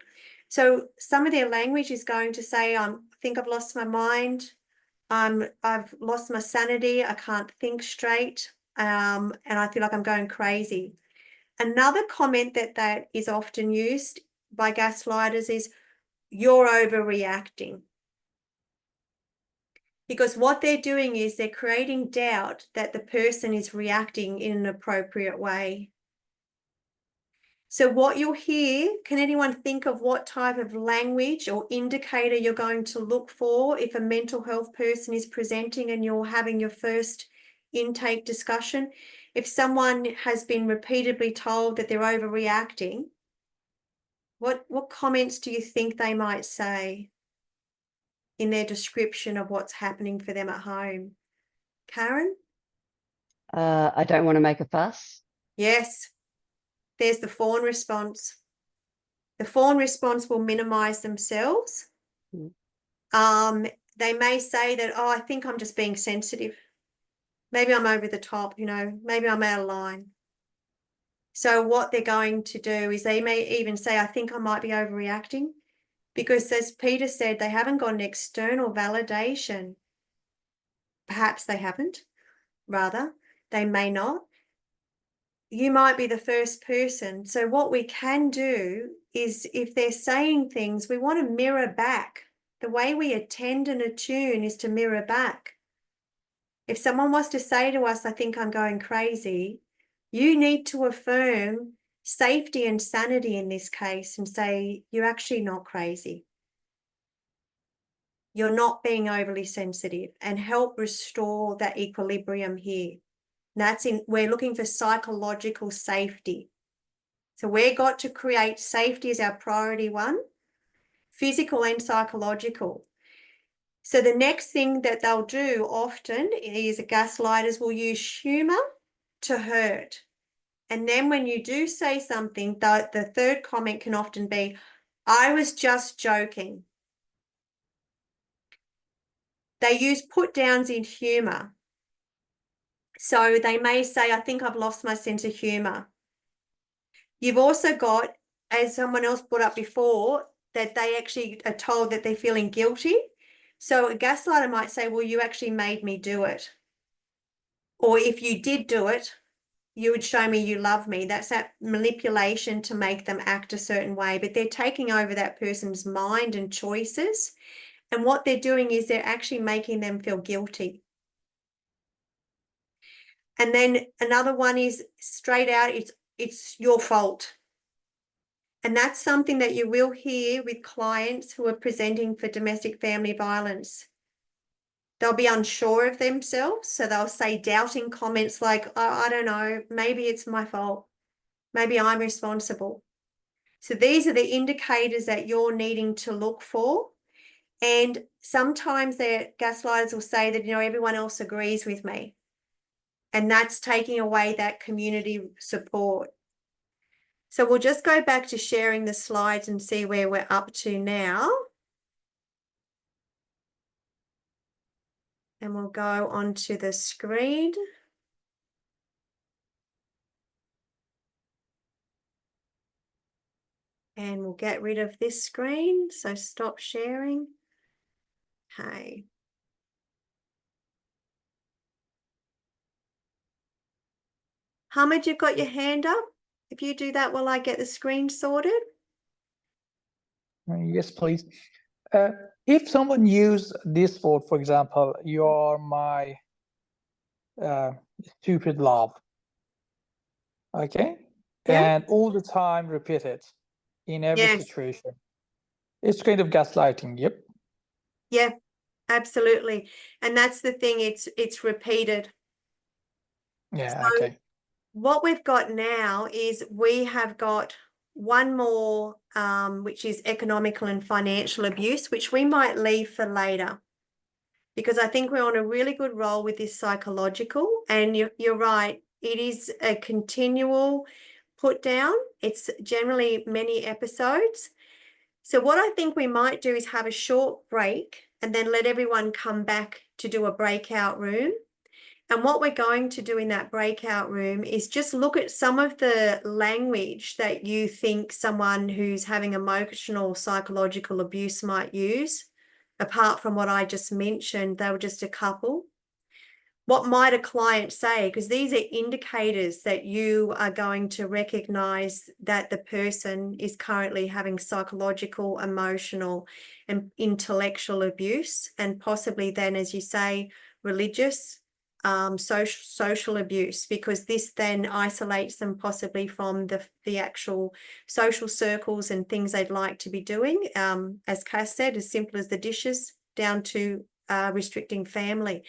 So some of their language is going to say, I think I've lost my mind. I've lost my sanity. I can't think straight. And I feel like I'm going crazy. Another comment that is often used by gaslighters is, you're overreacting. Because what they're doing is they're creating doubt that the person is reacting in an appropriate way. So what you'll hear, can anyone think of what type of language or indicator you're going to look for if a mental health person is presenting and you're having your first intake discussion? If someone has been repeatedly told that they're overreacting, what comments do you think they might say in their description of what's happening for them at home? Karen? I don't want to make a fuss. Yes. There's the fawn response. The fawn response will minimize themselves. They may say that, oh, I think I'm just being sensitive. Maybe I'm over the top, maybe I'm out of line. So what they're going to do is they may even say, I think I might be overreacting, because as Peter said, they haven't got an external validation. Perhaps they haven't, rather, they may not. You might be the first person. So what we can do is, if they're saying things, we want to mirror back. The way we attend and attune is to mirror back. If someone was to say to us, I think I'm going crazy, you need to affirm safety and sanity in this case and say, you're actually not crazy. You're not being overly sensitive, and help restore that equilibrium here. We're looking for psychological safety. So we've got to create safety as our priority one, physical and psychological. So the next thing that they'll do often is, gaslighters will use humor to hurt. And then when you do say something, the third comment can often be, I was just joking. They use put downs in humor. So they may say, I think I've lost my sense of humor. You've also got, as someone else brought up before, that they actually are told that they're feeling guilty. So a gaslighter might say, well, you actually made me do it. Or if you did do it, you would show me you love me. That's that manipulation to make them act a certain way, but they're taking over that person's mind and choices. And what they're doing is they're actually making them feel guilty. And then another one is straight out, it's your fault. And that's something that you will hear with clients who are presenting for domestic family violence. They'll be unsure of themselves, so they'll say doubting comments like, oh, I don't know, maybe it's my fault. Maybe I'm responsible. So these are the indicators that you're needing to look for. And sometimes the gaslighters will say that, everyone else agrees with me. And that's taking away that community support. So we'll just go back to sharing the slides and see where we're up to now. And we'll go onto the screen. And we'll get rid of this screen. So stop sharing. Okay. Hamid, you've got your hand up. If you do that while I get the screen sorted. Yes, please. If someone use this word, for example, you're my stupid love, okay? Yeah. And all the time repeat it in every Yes. situation. It's kind of gaslighting, yep. Yeah, absolutely. And that's the thing, it's repeated. Yeah, So okay. what we've got now is we have got one more, which is economical and financial abuse, which we might leave for later, because I think we're on a really good roll with this psychological. And you're right, it is a continual put down. It's generally many episodes. So what I think we might do is have a short break and then let everyone come back to do a breakout room. And what we're going to do in that breakout room is just look at some of the language that you think someone who's having emotional, psychological abuse might use. Apart from what I just mentioned, they were just a couple. What might a client say? Because these are indicators that you are going to recognize that the person is currently having psychological, emotional, and intellectual abuse, and possibly then, as you say, religious, social abuse, because this then isolates them possibly from the actual social circles and things they'd like to be doing. As Cass said, as simple as the dishes down to restricting family.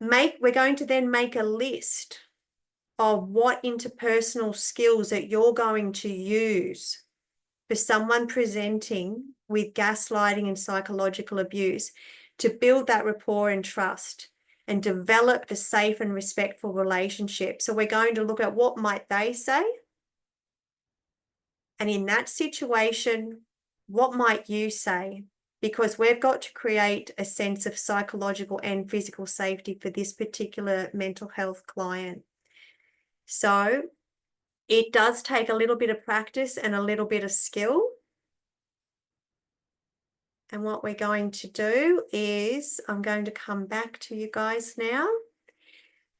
We're going to then make a list of what interpersonal skills that you're going to use for someone presenting with gaslighting and psychological abuse to build that rapport and trust and develop the safe and respectful relationship. So we're going to look at what might they say? And in that situation, what might you say? Because we've got to create a sense of psychological and physical safety for this particular mental health client. So it does take a little bit of practice and a little bit of skill. And what we're going to do is I'm going to come back to you guys now.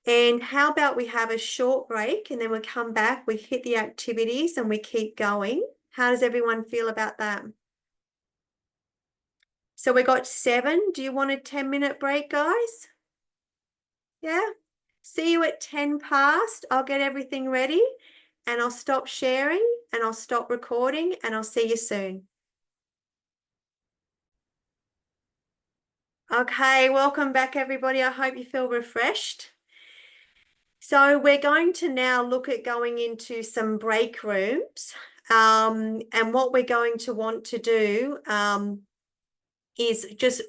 And how about we have a short break and then we come back, we hit the activities and we keep going. How does everyone feel about that? So we got 7. Do you want a 10-minute break, guys? Yeah. See you at 10 past. I'll get everything ready and I'll stop sharing and I'll stop recording and I'll see you soon. Okay, welcome back, everybody. I hope you feel refreshed. So we're going to now look at going into some break rooms. And what we're going to want to do is just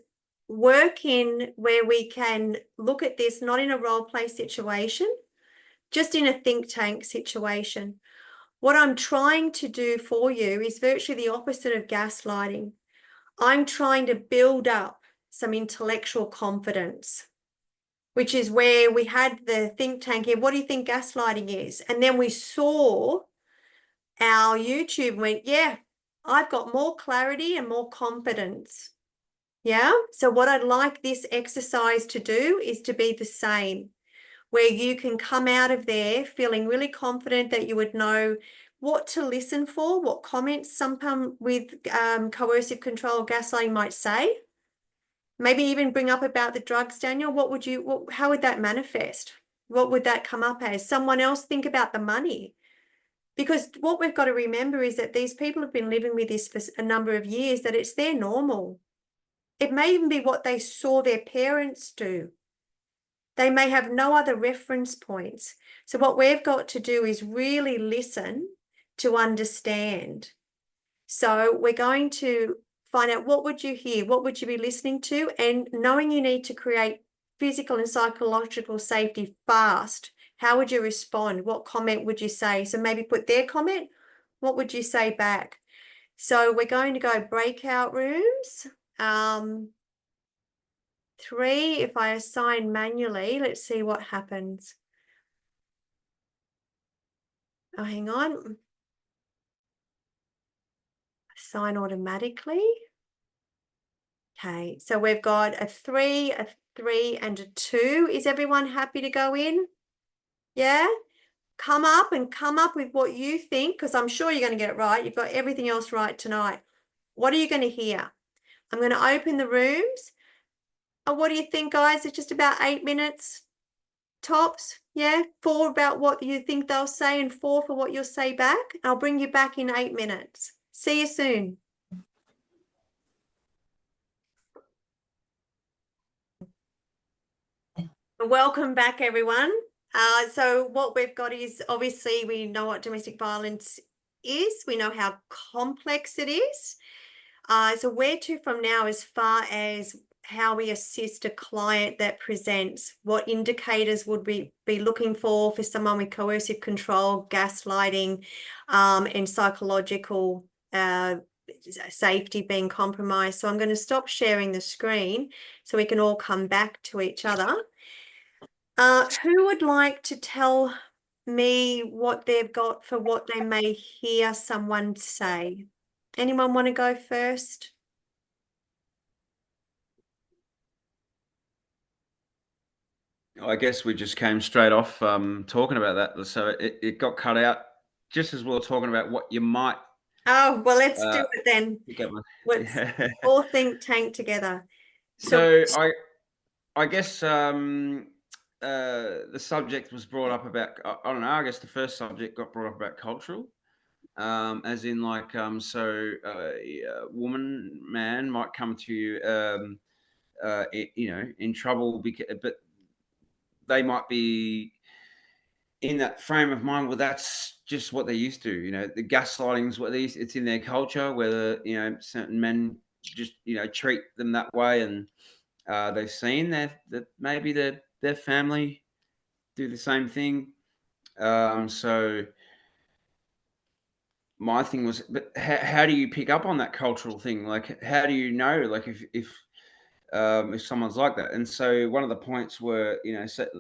work in where we can look at this, not in a role play situation, just in a think tank situation. What I'm trying to do for you is virtually the opposite of gaslighting. I'm trying to build up some intellectual confidence, which is where we had the think tank here. What do you think gaslighting is? And then we saw our YouTube and went, yeah, I've got more clarity and more confidence. Yeah. So what I'd like this exercise to do is to be the same, where you can come out of there feeling really confident that you would know what to listen for, what comments someone with coercive control gaslighting might say. Maybe even bring up about the drugs, Daniel. How would that manifest? What would that come up as? Someone else think about the money. Because what we've got to remember is that these people have been living with this for a number of years, that it's their normal. It may even be what they saw their parents do. They may have no other reference points. So what we've got to do is really listen to understand. So we're going to find out, what would you hear? What would you be listening to? And knowing you need to create physical and psychological safety fast, how would you respond? What comment would you say? So maybe put their comment. What would you say back? So we're going to go breakout rooms. 3, if I assign manually, let's see what happens. Oh, hang on. Assign automatically. Okay, so we've got a 3, and a 2. Is everyone happy to go in? Yeah? Come up with what you think, because I'm sure you're going to get it right. You've got everything else right tonight. What are you going to hear? I'm going to open the rooms. Oh, what do you think, guys? It's just about 8 minutes tops. Yeah, 4 about what you think they'll say and 4 for what you'll say back. I'll bring you back in 8 minutes. See you soon. Welcome back, everyone. So what we've got is, obviously we know what domestic violence is. We know how complex it is. So where to from now as far as how we assist a client that presents, what indicators would we be looking for someone with coercive control, gaslighting, and psychological safety being compromised. So I'm going to stop sharing the screen so we can all come back to each other. Who would like to tell me what they've got for what they may hear someone say? Anyone want to go first? I guess we just came straight off talking about that. So it got cut out just as we were talking about what you might. Oh, well, let's do it then. Let's all think tank together. So I guess the subject was brought up about, I don't know, I guess the first subject got brought up about cultural. As in like, so a woman, man might come to you, in trouble, but they might be in that frame of mind. Well, that's just what they're used to. The gaslighting is what it's in their culture, whether, certain men just, treat them that way. And they've seen that maybe their family do the same thing. So my thing was, but how do you pick up on that cultural thing? Like, how do you know, like, if someone's like that? And so one of the points were,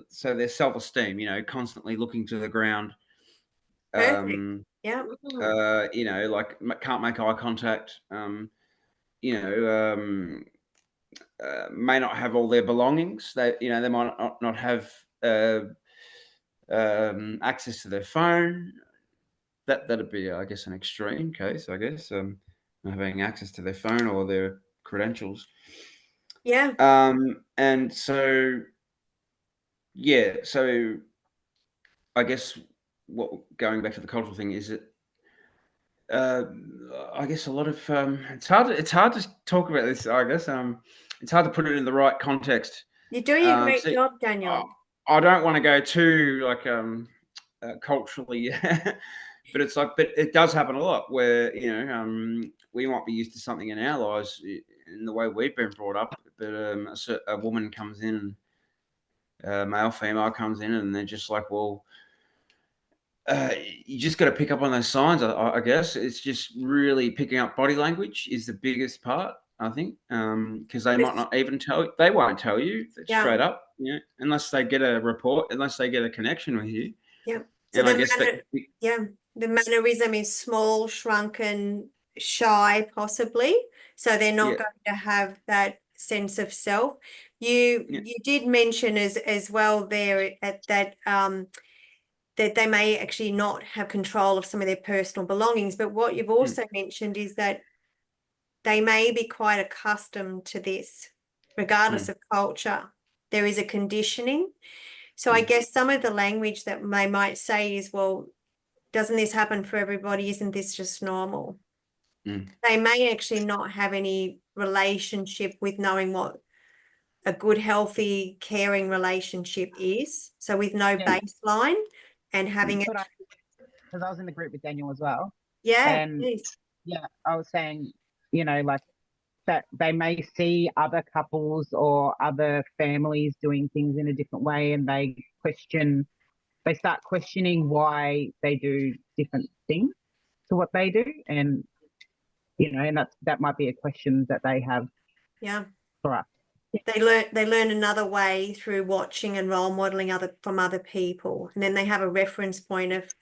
so their self-esteem, constantly looking to the ground. Perfect. Yeah. Like can't make eye contact. May not have all their belongings. They might not have access to their phone. That'd be, I guess, an extreme case. I guess not having access to their phone or their credentials. Yeah. And so, yeah. So, I guess going back to the cultural thing is it. I guess a lot of it's hard to talk about this. I guess it's hard to put it in the right context. You're doing a great job, Daniel. I don't want to go too like culturally, but it does happen a lot where we might be used to something in our lives in the way we've been brought up, but a woman comes in, male, female comes in, and they're just like, well. You just got to pick up on those signs. I guess it's just really picking up body language is the biggest part, I think, because they might not even they won't tell you straight up, unless they get a report, unless they get a connection with you. Yeah. So the mannerism is small, shrunken, shy, possibly. So they're not going to have that sense of self. You did mention as well there at that that they may actually not have control of some of their personal belongings. But what you've also mentioned is that they may be quite accustomed to this, regardless of culture. There is a conditioning. So I guess some of the language that they might say is, well, doesn't this happen for everybody? Isn't this just normal? They may actually not have any relationship with knowing what a good, healthy, caring relationship is. So with no baseline and having it. Because I was in the group with Daniel as well. Yeah. And I was saying, like that they may see other couples or other families doing things in a different way, and they start questioning why they do different things to what they do. And, and that might be a question that they have for us. They learn another way through watching and role modeling from other people, and then they have a reference point of,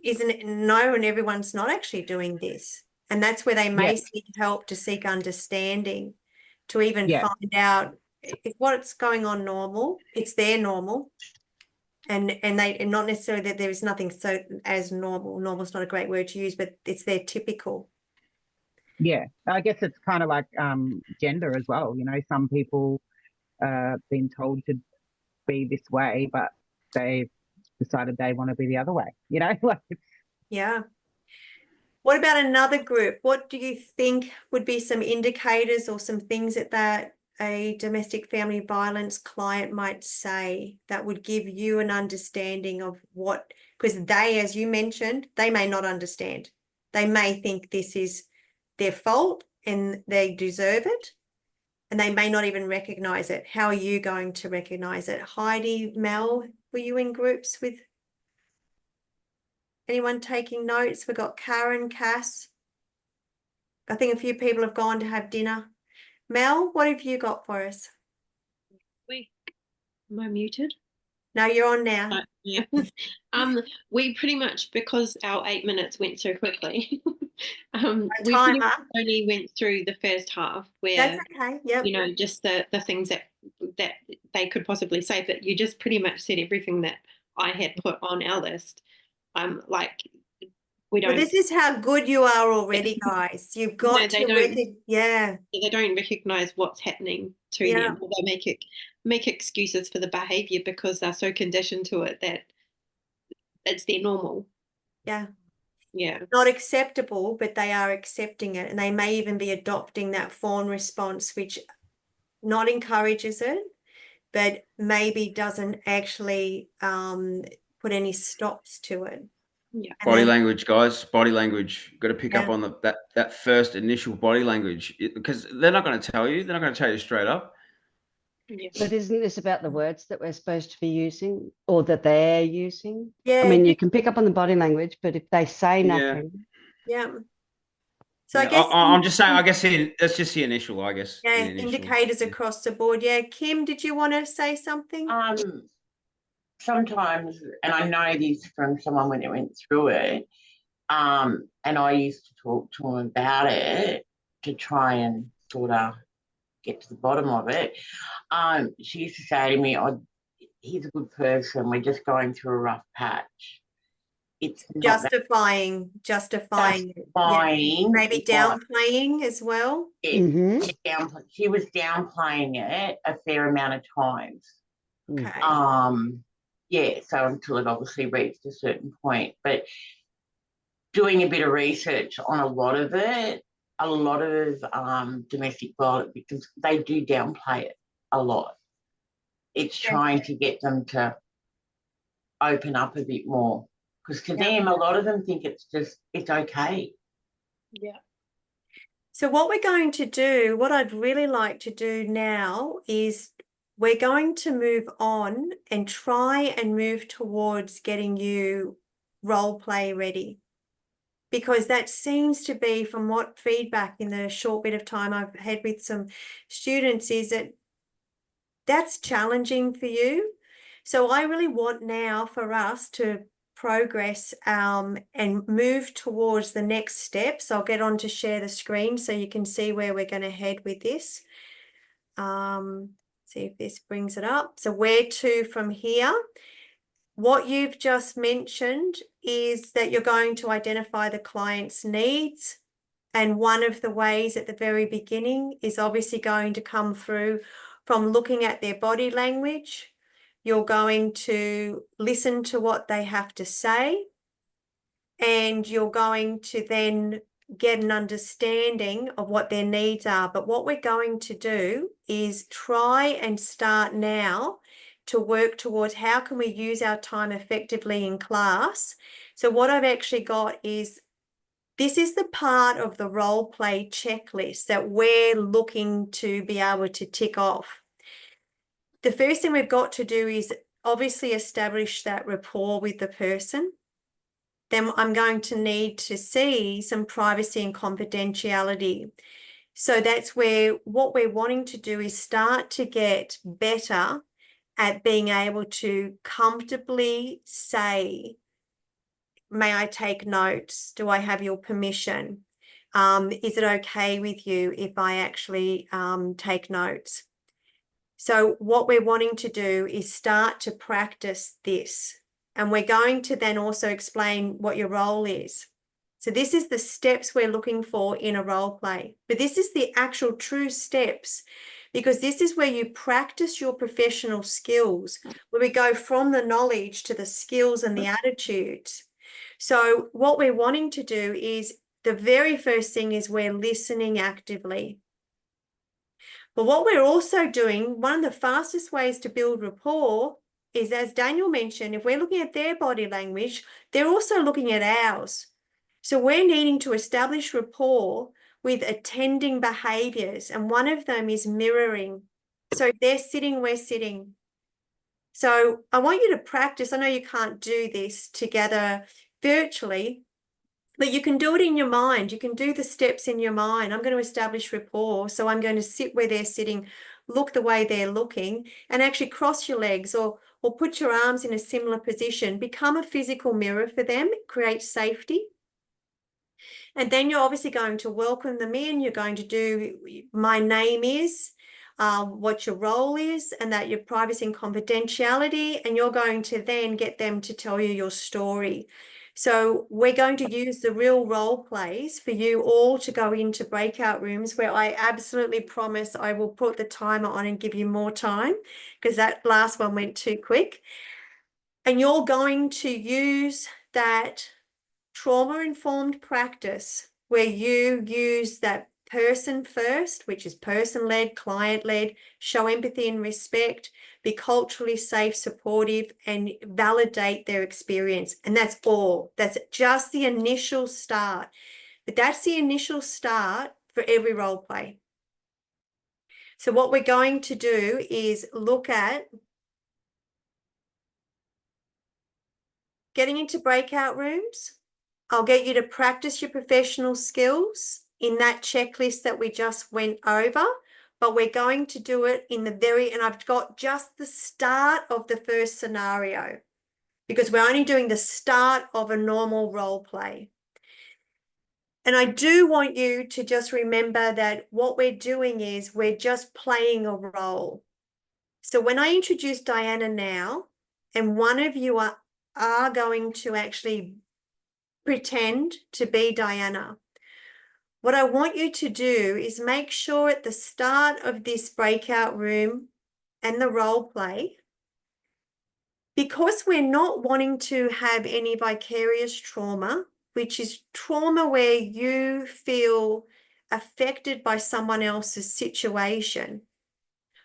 isn't it no, and everyone's not actually doing this, and that's where they may seek help to seek understanding, to even find out if what's going on normal. It's their normal, and not necessarily that there is nothing so as normal. Normal is not a great word to use, but it's their typical. Yeah, I guess it's kind of like gender as well. Some people been told to be this way, but they've decided they want to be the other way. Yeah. What about another group? What do you think would be some indicators or some things that a domestic family violence client might say that would give you an understanding of what, because they, as you mentioned, they may not understand. They may think this is their fault and they deserve it, and they may not even recognize it. How are you going to recognize it? Heidi, Mel, were you in groups with anyone taking notes? We've got Karen, Cass. I think a few people have gone to have dinner. Mel, what have you got for us? Am I muted? No, you're on now. Yeah. We pretty much, because our 8 minutes went so quickly, we pretty much only went through the first half where, that's okay. Yep. you know, just the things that they could possibly say, but you just pretty much said everything that I had put on our list. Like, we don't. Well, this is how good you are already, guys. You've got to they don't recognize what's happening to them. They make excuses for the behavior because they're so conditioned to it that it's their normal. Yeah. Not acceptable, but they are accepting it, and they may even be adopting that fawn response, which not encourages it, but maybe doesn't actually put any stops to it. Yeah. Body language, guys. Body language. Got to pick up on that first initial body language, because they're not going to tell you. They're not going to tell you straight up. Yeah. But isn't this about the words that we're supposed to be using, or that they're using? Yeah. I mean, you can pick up on the body language, but if they say nothing. Yeah. So I guess I'm just saying. I guess that's just the initial. I guess. Yeah. Indicators across the board. Yeah. Kim, did you want to say something? Sometimes, and I know this from someone when they went through it, and I used to talk to them about it to try and sort of get to the bottom of it. She used to say to me, "Oh, he's a good person. We're just going through a rough patch." It's justifying. Yeah. Maybe downplaying as well. She was downplaying it a fair amount of times. Okay. Yeah, so until it obviously reached a certain point. But doing a bit of research on a lot of domestic violence victims, they do downplay it a lot. It's trying to get them to open up a bit more, because to them, a lot of them think it's okay. Yeah. So what we're going to do, what I'd really like to do now is we're going to move on and try and move towards getting you role play ready, because that seems to be, from what feedback in the short bit of time I've had with some students, is that that's challenging for you. So I really want now for us to progress and move towards the next steps. I'll get on to share the screen so you can see where we're going to head with this. See if this brings it up. So where to from here? What you've just mentioned is that you're going to identify the client's needs. And one of the ways at the very beginning is obviously going to come through from looking at their body language. You're going to listen to what they have to say, and you're going to then get an understanding of what their needs are. But what we're going to do is try and start now to work towards how can we use our time effectively in class. So what I've actually got is, this is the part of the role play checklist that we're looking to be able to tick off. The first thing we've got to do is obviously establish that rapport with the person. Then I'm going to need to see some privacy and confidentiality. So that's where what we're wanting to do is start to get better at being able to comfortably say, may I take notes? Do I have your permission? Is it okay with you if I actually take notes? So what we're wanting to do is start to practice this. And we're going to then also explain what your role is. So this is the steps we're looking for in a role play. But this is the actual true steps, because this is where you practice your professional skills, where we go from the knowledge to the skills and the attitudes. So what we're wanting to do is, the very first thing is we're listening actively. But what we're also doing, one of the fastest ways to build rapport is, as Daniel mentioned, if we're looking at their body language, they're also looking at ours. So we're needing to establish rapport with attending behaviours, and one of them is mirroring. So if they're sitting, we're sitting. So I want you to practice. I know you can't do this together virtually, but you can do it in your mind. You can do the steps in your mind. I'm going to establish rapport. So I'm going to sit where they're sitting, look the way they're looking, and actually cross your legs or put your arms in a similar position. Become a physical mirror for them. Create safety. And then you're obviously going to welcome them in. You're going to do, my name is, what your role is, and that your privacy and confidentiality, and you're going to then get them to tell you your story. So we're going to use the real role plays for you all to go into breakout rooms where I absolutely promise I will put the timer on and give you more time, because that last one went too quick. And you're going to use that trauma-informed practice where you use that person first, which is person-led, client-led, show empathy and respect, be culturally safe, supportive, and validate their experience. And that's all. That's just the initial start. But that's the initial start for every role play. So what we're going to do is look at getting into breakout rooms. I'll get you to practice your professional skills in that checklist that we just went over, but we're going to do it in the and I've got just the start of the first scenario, because we're only doing the start of a normal role play. And I do want you to just remember that what we're doing is we're just playing a role. So when I introduce Diana now, and one of you are going to actually pretend to be Diana, what I want you to do is make sure at the start of this breakout room and the role play, because we're not wanting to have any vicarious trauma, which is trauma where you feel affected by someone else's situation.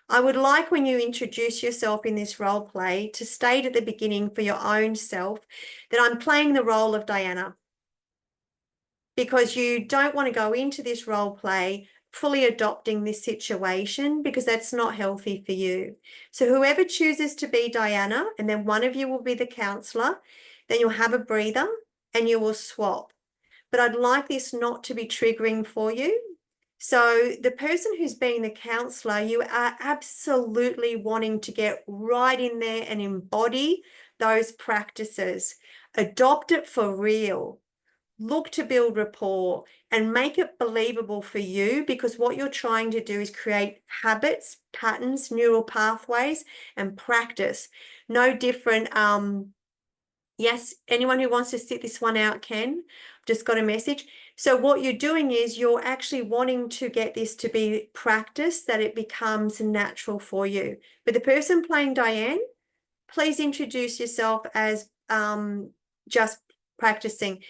I would like, when you introduce yourself in this role play, to state at the beginning for your own self that I'm playing the role of Diana, because you don't want to go into this role play fully adopting this situation, because that's not healthy for you. So whoever chooses to be Diana, and then one of you will be the counsellor, then you'll have a breather and you will swap. But I'd like this not to be triggering for you. So the person who's being the counsellor, you are absolutely wanting to get right in there and embody those practices. Adopt it for real. Look to build rapport and make it believable for you, because what you're trying to do is create habits, patterns, neural pathways, and practice. No different. Yes, anyone who wants to sit this one out can. Just got a message. So what you're doing is you're actually wanting to get this to be practice, that it becomes natural for you. But the person playing Diane, please introduce yourself as just practicing.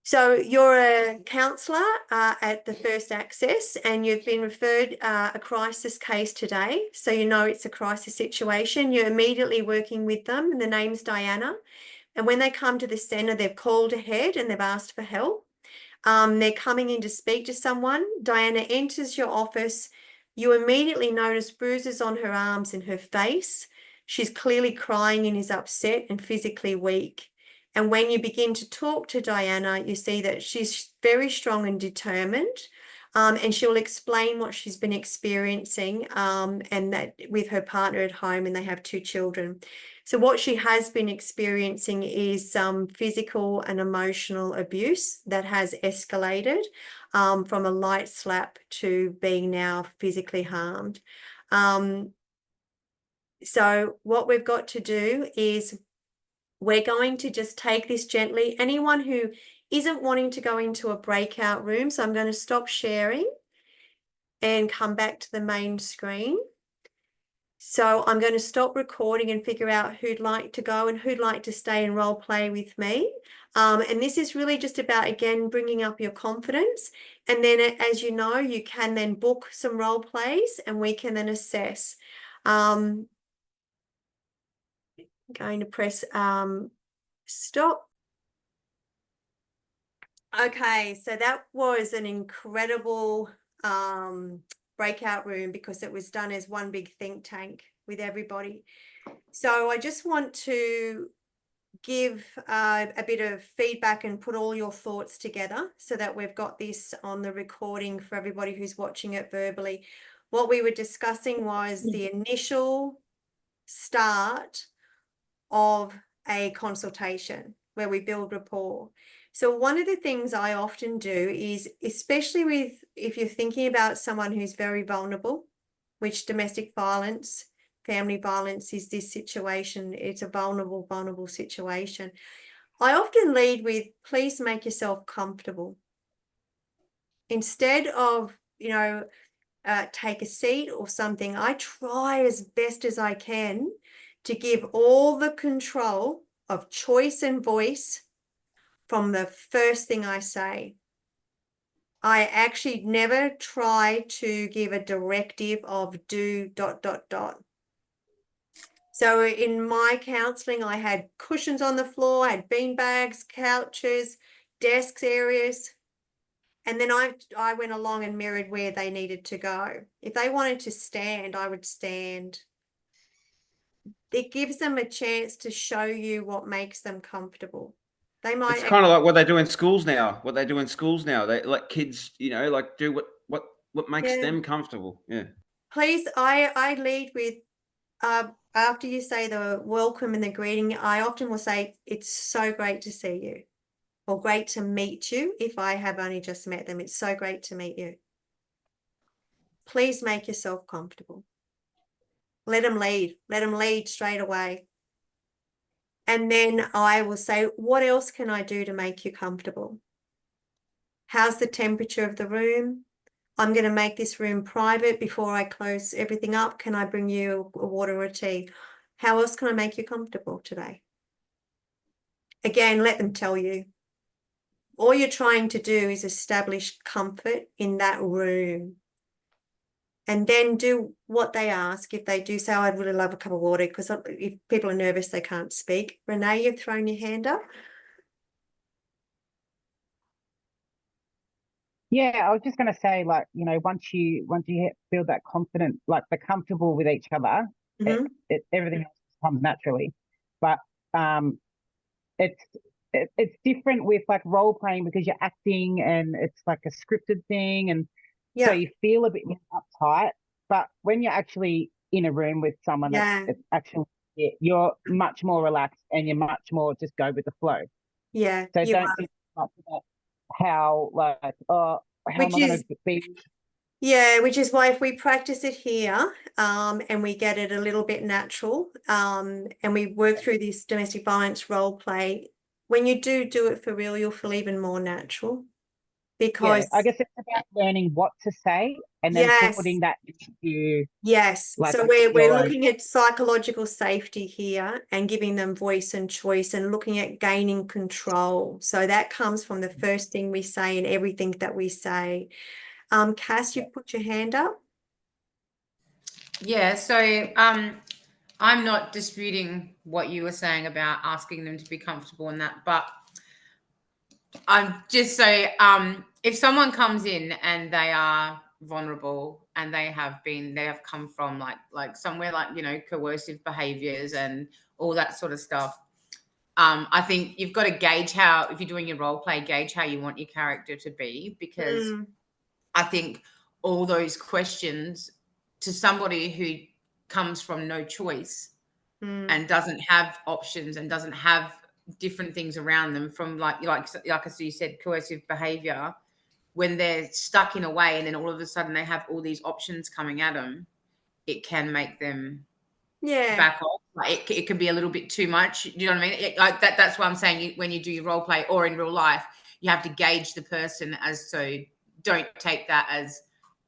So you're a counsellor at the First Access, and you've been referred a crisis case today. So you know it's a crisis situation. You're immediately working with them, and the name's Diana. And when they come to the centre, they've called ahead and they've asked for help. They're coming in to speak to someone. Diana enters your office. You immediately notice bruises on her arms and her face. She's clearly crying and is upset and physically weak. And when you begin to talk to Diana, you see that she's very strong and determined, and she'll explain what she's been experiencing, and that with her partner at home, and they have 2 children. So what she has been experiencing is some physical and emotional abuse that has escalated from a light slap to being now physically harmed. So what we've got to do is we're going to just take this gently. Anyone who isn't wanting to go into a breakout room, so I'm going to stop sharing and come back to the main screen. So I'm going to stop recording and figure out who'd like to go and who'd like to stay and role play with me. And this is really just about, again, bringing up your confidence. And then, as you know, you can then book some role plays and we can then assess. I'm going to press stop. Okay, so that was an incredible breakout room because it was done as one big think tank with everybody. So I just want to give a bit of feedback and put all your thoughts together so that we've got this on the recording for everybody who's watching it verbally. What we were discussing was the initial start of a consultation where we build rapport. So one of the things I often do is, especially if you're thinking about someone who's very vulnerable, which domestic violence, family violence is this situation. It's a vulnerable situation. I often lead with, please make yourself comfortable. Instead of, take a seat or something, I try as best as I can to give all the control of choice and voice from the first thing I say. I actually never try to give a directive of do ... So in my counselling, I had cushions on the floor, I had bean bags, couches, desks areas. And then I went along and mirrored where they needed to go. If they wanted to stand, I would stand. It gives them a chance to show you what makes them comfortable. They might. It's kind of like what they do in schools now. They let kids, like do what makes them comfortable. Yeah. Please, I lead with after you say the welcome and the greeting, I often will say, it's so great to see you, or great to meet you. If I have only just met them, it's so great to meet you. Please make yourself comfortable. Let them lead straight away. And then I will say, what else can I do to make you comfortable? How's the temperature of the room? I'm going to make this room private before I close everything up. Can I bring you a water or a tea? How else can I make you comfortable today? Again, let them tell you. All you're trying to do is establish comfort in that room. And then do what they ask. If they do say, oh, I'd really love a cup of water, because if people are nervous, they can't speak. Renee, you've thrown your hand up. Yeah, I was just going to say, like, once you feel that confident, like they're comfortable with each other, everything else comes naturally. But it's different with like role playing because you're acting and it's like a scripted thing, and so you feel a bit uptight. But when you're actually in a room with someone, it's actually you're much more relaxed and you're much more just go with the flow. Yeah. So don't think much about how how am I going to be? Yeah, which is why if we practice it here and we get it a little bit natural and we work through this domestic violence role play, when you do it for real, you'll feel even more natural. Because I guess it's about learning what to say and then putting that into so we're looking at psychological safety here and giving them voice and choice and looking at gaining control. So that comes from the first thing we say and everything that we say. Cass, you've put your hand up. Yeah, so I'm not disputing what you were saying about asking them to be comfortable in that, but I'm just so if someone comes in and they are vulnerable and they have come from like somewhere like coercive behaviors and all that sort of stuff, I think you've got to gauge how, if you're doing your role play, gauge how you want your character to be, because I think all those questions to somebody who comes from no choice and doesn't have options and doesn't have different things around them, from like as you said, coercive behavior, when they're stuck in a way and then all of a sudden they have all these options coming at them, it can make them back off. Like it can be a little bit too much. You know what I mean? That's why I'm saying when you do your role play or in real life, you have to gauge the person as to, don't take that as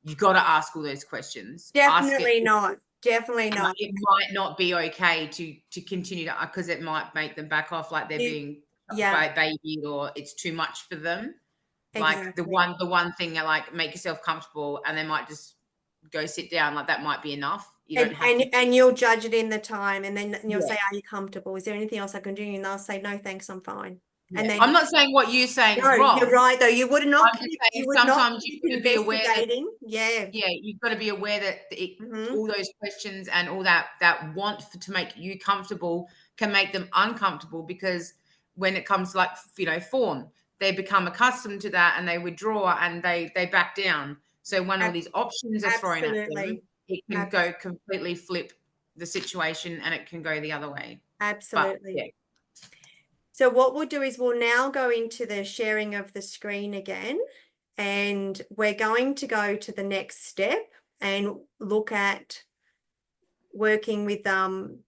you got to ask all those questions. Definitely not. Definitely not. It might not be okay to continue to, because it might make them back off, like they're being by a baby or it's too much for them. Exactly. Like the one thing, like make yourself comfortable, and they might just go sit down. Like that might be enough. You don't have to. And you'll judge it in the time, and then you'll say, "Are you comfortable? Is there anything else I can do?" And they'll say, "No, thanks, I'm fine." Yeah. And then I'm not saying what you're saying is no, wrong. you're right though. You would not I'm just keep, saying you would not sometimes you keep got to be aware that investigating. Yeah. you've got to be aware that Mhm. all those questions and all that want to make you comfortable can make them uncomfortable, because when it comes to, like, you know, form, they become accustomed to that and they withdraw and they back down. So when all these options are thrown at them, Absolutely. it can go completely flip the situation and it can go the other way. Absolutely. But, yeah. So what we'll do is we'll now go into the sharing of the screen again, and we're going to go to the next step and look at working with so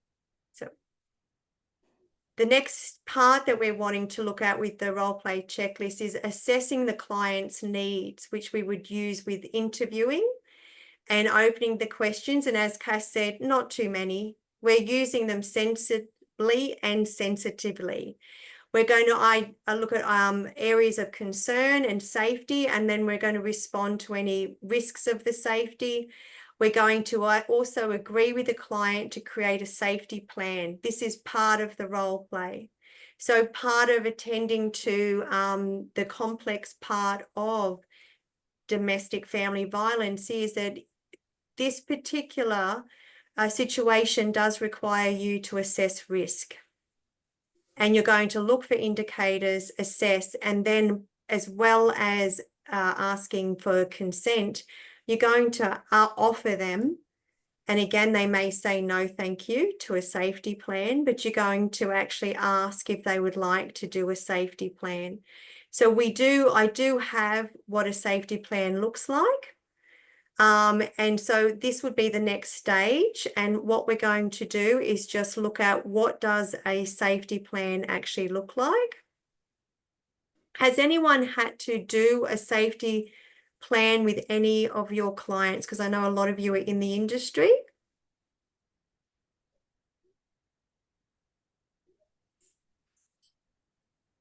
the next part that we're wanting to look at with the role play checklist is assessing the client's needs, which we would use with interviewing and opening the questions. And as Cass said, not too many. We're using them sensibly and sensitively. We're going to look at areas of concern and safety, and then we're going to respond to any risks of the safety. We're going to also agree with the client to create a safety plan. This is part of the role play. So part of attending to the complex part of domestic family violence is that this particular situation does require you to assess risk. And you're going to look for indicators, assess, and then, as well as asking for consent, you're going to offer them. And again, they may say no, thank you, to a safety plan, but you're going to actually ask if they would like to do a safety plan. So I do have what a safety plan looks like. And so this would be the next stage. And what we're going to do is just look at what does a safety plan actually look like. Has anyone had to do a safety plan with any of your clients? Because I know a lot of you are in the industry.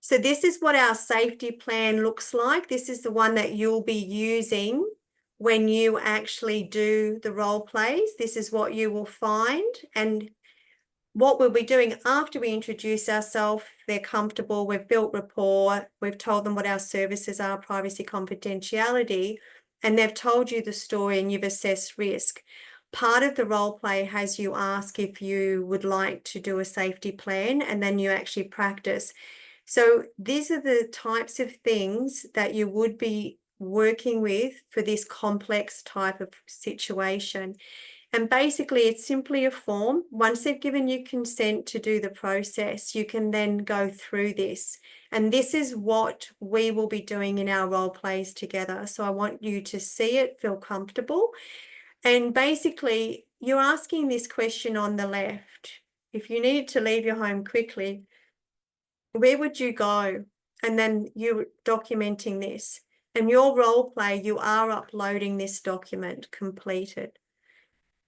So this is what our safety plan looks like. This is the one that you'll be using when you actually do the role plays. This is what you will find. And what we'll be doing after we introduce ourselves, they're comfortable, we've built rapport, we've told them what our services are, privacy, confidentiality, and they've told you the story and you've assessed risk. Part of the role play has you ask if you would like to do a safety plan, and then you actually practice. So these are the types of things that you would be working with for this complex type of situation. And basically, it's simply a form. Once they've given you consent to do the process, you can then go through this. And this is what we will be doing in our role plays together. So I want you to see it, feel comfortable. And basically, you're asking this question on the left. If you needed to leave your home quickly, where would you go? And then you're documenting this. And your role play, you are uploading this document completed.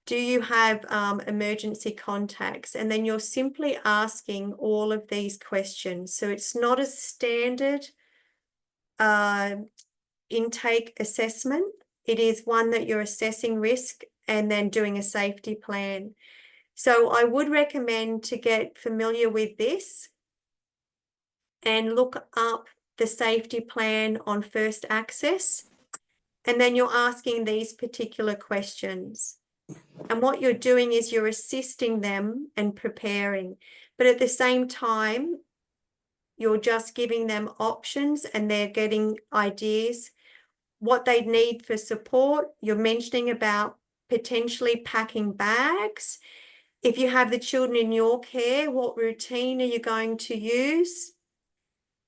Do you have emergency contacts? And then you're simply asking all of these questions. So it's not a standard intake assessment. It is one that you're assessing risk and then doing a safety plan. So I would recommend to get familiar with this and look up the safety plan on First Access. And then you're asking these particular questions. And what you're doing is you're assisting them and preparing. But at the same time, you're just giving them options and they're getting ideas, what they need for support. You're mentioning about potentially packing bags. If you have the children in your care, what routine are you going to use?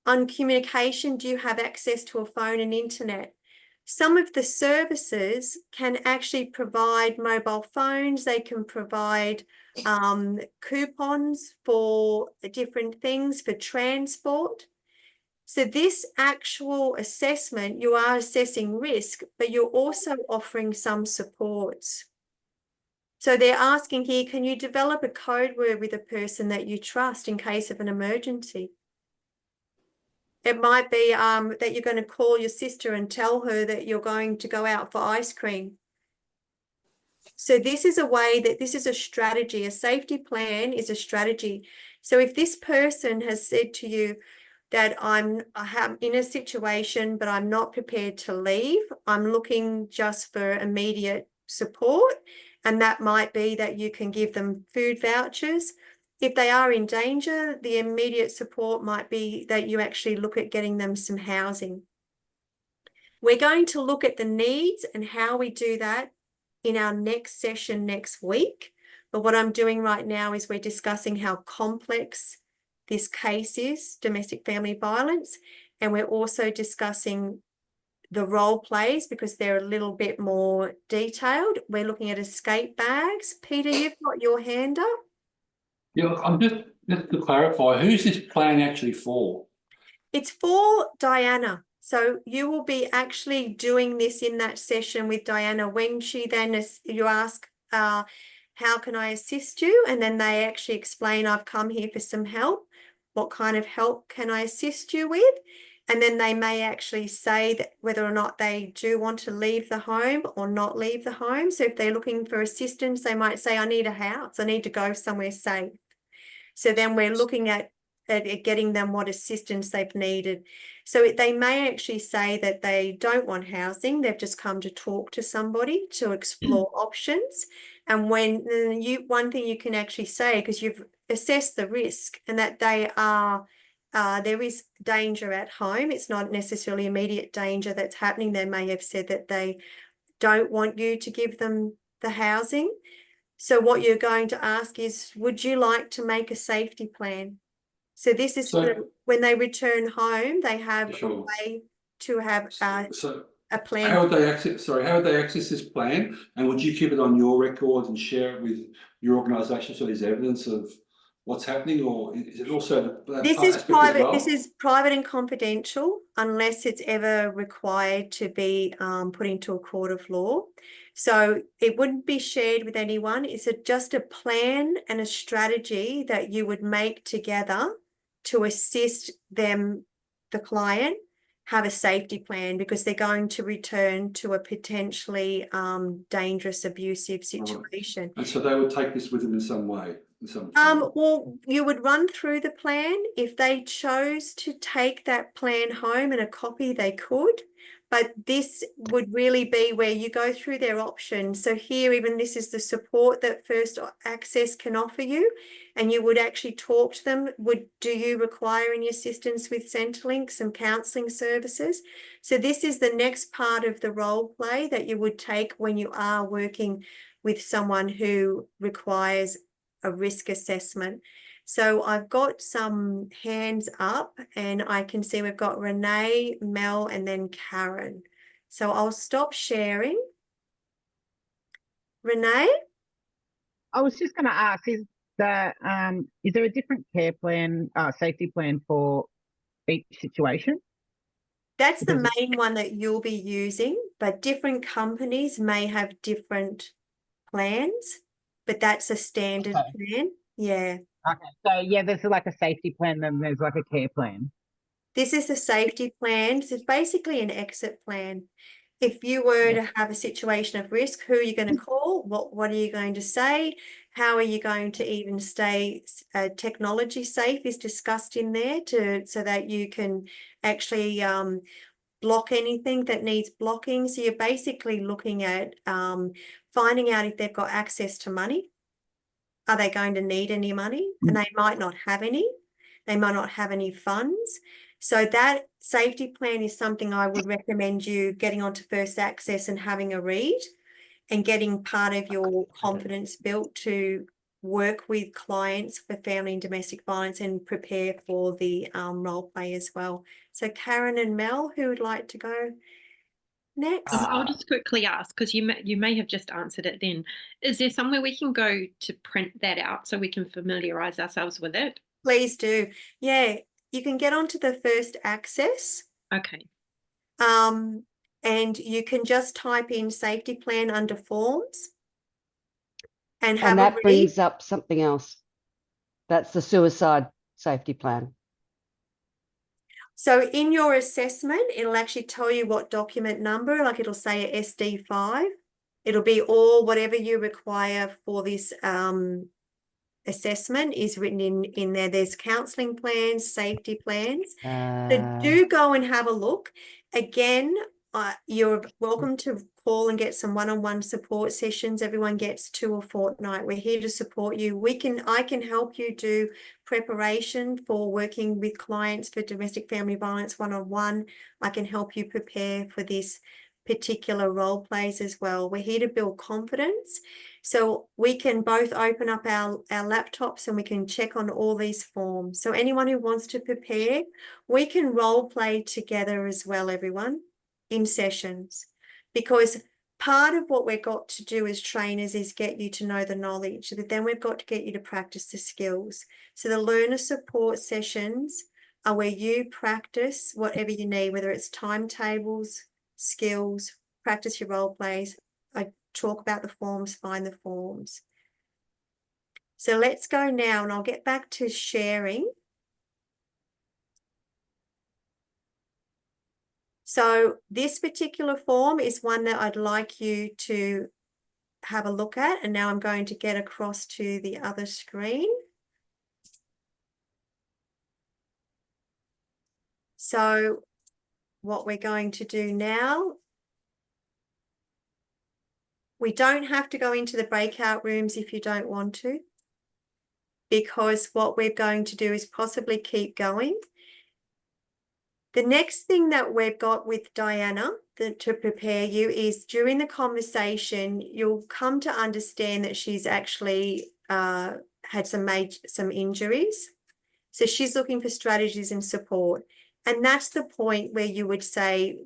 On communication, do you have access to a phone and internet? Some of the services can actually provide mobile phones. They can provide coupons for different things for transport. So this actual assessment, you are assessing risk, but you're also offering some supports. So they're asking here, can you develop a code word with a person that you trust in case of an emergency? It might be that you're going to call your sister and tell her that you're going to go out for ice cream. So this is a way that this is a strategy. A safety plan is a strategy. So if this person has said to you, that I have in a situation, but I'm not prepared to leave. I'm looking just for immediate support. And that might be that you can give them food vouchers. If they are in danger, the immediate support might be that you actually look at getting them some housing. We're going to look at the needs and how we do that in our next session next week. But what I'm doing right now is we're discussing how complex this case is, domestic family violence, and we're also discussing the role plays because they're a little bit more detailed. We're looking at escape bags. Peter, you've got your hand up. Yeah, I'm just to clarify, who's this plan actually for? It's for Diana. So you will be actually doing this in that session with Diana when she then, you ask, how can I assist you? And then they actually explain, I've come here for some help. What kind of help can I assist you with? And then they may actually say that whether or not they do want to leave the home or not leave the home. So if they're looking for assistance, they might say, I need a house. I need to go somewhere safe. So then we're looking at getting them what assistance they've needed. So they may actually say that they don't want housing. They've just come to talk to somebody to explore options. And when one thing you can actually say, because you've assessed the risk and that they are, there is danger at home. It's not necessarily immediate danger that's happening. They may have said that they don't want you to give them the housing. So what you're going to ask is, would you like to make a safety plan? So this is when they return home, they have a way to have a plan. How would they access? Sorry, how would they access this plan? And would you keep it on your record and share it with your organisation so there's evidence of what's happening, or is it also this is private? Well? This is private and confidential, unless it's ever required to be put into a court of law. So it wouldn't be shared with anyone. It's just a plan and a strategy that you would make together to assist them, the client, have a safety plan because they're going to return to a potentially dangerous, abusive situation. And so they would take this with them in some way. Well, you would run through the plan. If they chose to take that plan home and a copy, they could. But this would really be where you go through their options. So here, even this is the support that First Access can offer you. And you would actually talk to them. Do you require any assistance with Centrelink, some counselling services? So this is the next part of the role play that you would take when you are working with someone who requires a risk assessment. So I've got some hands up and I can see we've got Renee, Mel, and then Karen. So I'll stop sharing. Renee? I was just going to ask, is there a different care plan, safety plan for each situation? That's the main one that you'll be using, but different companies may have different plans, but that's a standard plan. Yeah. Okay. So yeah, there's like a safety plan, then there's like a care plan. This is the safety plan. So it's basically an exit plan. If you were to have a situation of risk, who are you going to call? What are you going to say? How are you going to even stay technology safe is discussed in there so that you can actually block anything that needs blocking. So you're basically looking at finding out if they've got access to money. Are they going to need any money? And they might not have any. They might not have any funds. So that safety plan is something I would recommend you getting onto First Access and having a read and getting part of your confidence built to work with clients for family and domestic violence and prepare for the role play as well. So Karen and Mel, who would like to go next? I'll just quickly ask, because you may have just answered it then. Is there somewhere we can go to print that out so we can familiarise ourselves with it? Please do. Yeah, you can get onto the First Access. Okay. And you can just type in safety plan under forms and have that brings up something else. That's the suicide safety plan. So in your assessment, it'll actually tell you what document number, like it'll say a SD5. It'll be all whatever you require for this assessment is written in there. There's counselling plans, safety plans. So do go and have a look. Again, you're welcome to call and get some one-on-one support sessions. Everyone gets 2 a fortnight. We're here to support you. I can help you do preparation for working with clients for domestic family violence one-on-one. I can help you prepare for this particular role plays as well. We're here to build confidence. So we can both open up our laptops and we can check on all these forms. So anyone who wants to prepare, we can role play together as well, everyone, in sessions. Because part of what we've got to do as trainers is get you to know the knowledge, but then we've got to get you to practice the skills. So the learner support sessions are where you practice whatever you need, whether it's timetables, skills, practice your role plays. I talk about the forms, find the forms. So let's go now, and I'll get back to sharing. So this particular form is one that I'd like you to have a look at. And now I'm going to get across to the other screen. So what we're going to do now, we don't have to go into the breakout rooms if you don't want to, because what we're going to do is possibly keep going. The next thing that we've got with Diana to prepare you is during the conversation, you'll come to understand that she's actually had some injuries. So she's looking for strategies and support. And that's the point where you would say,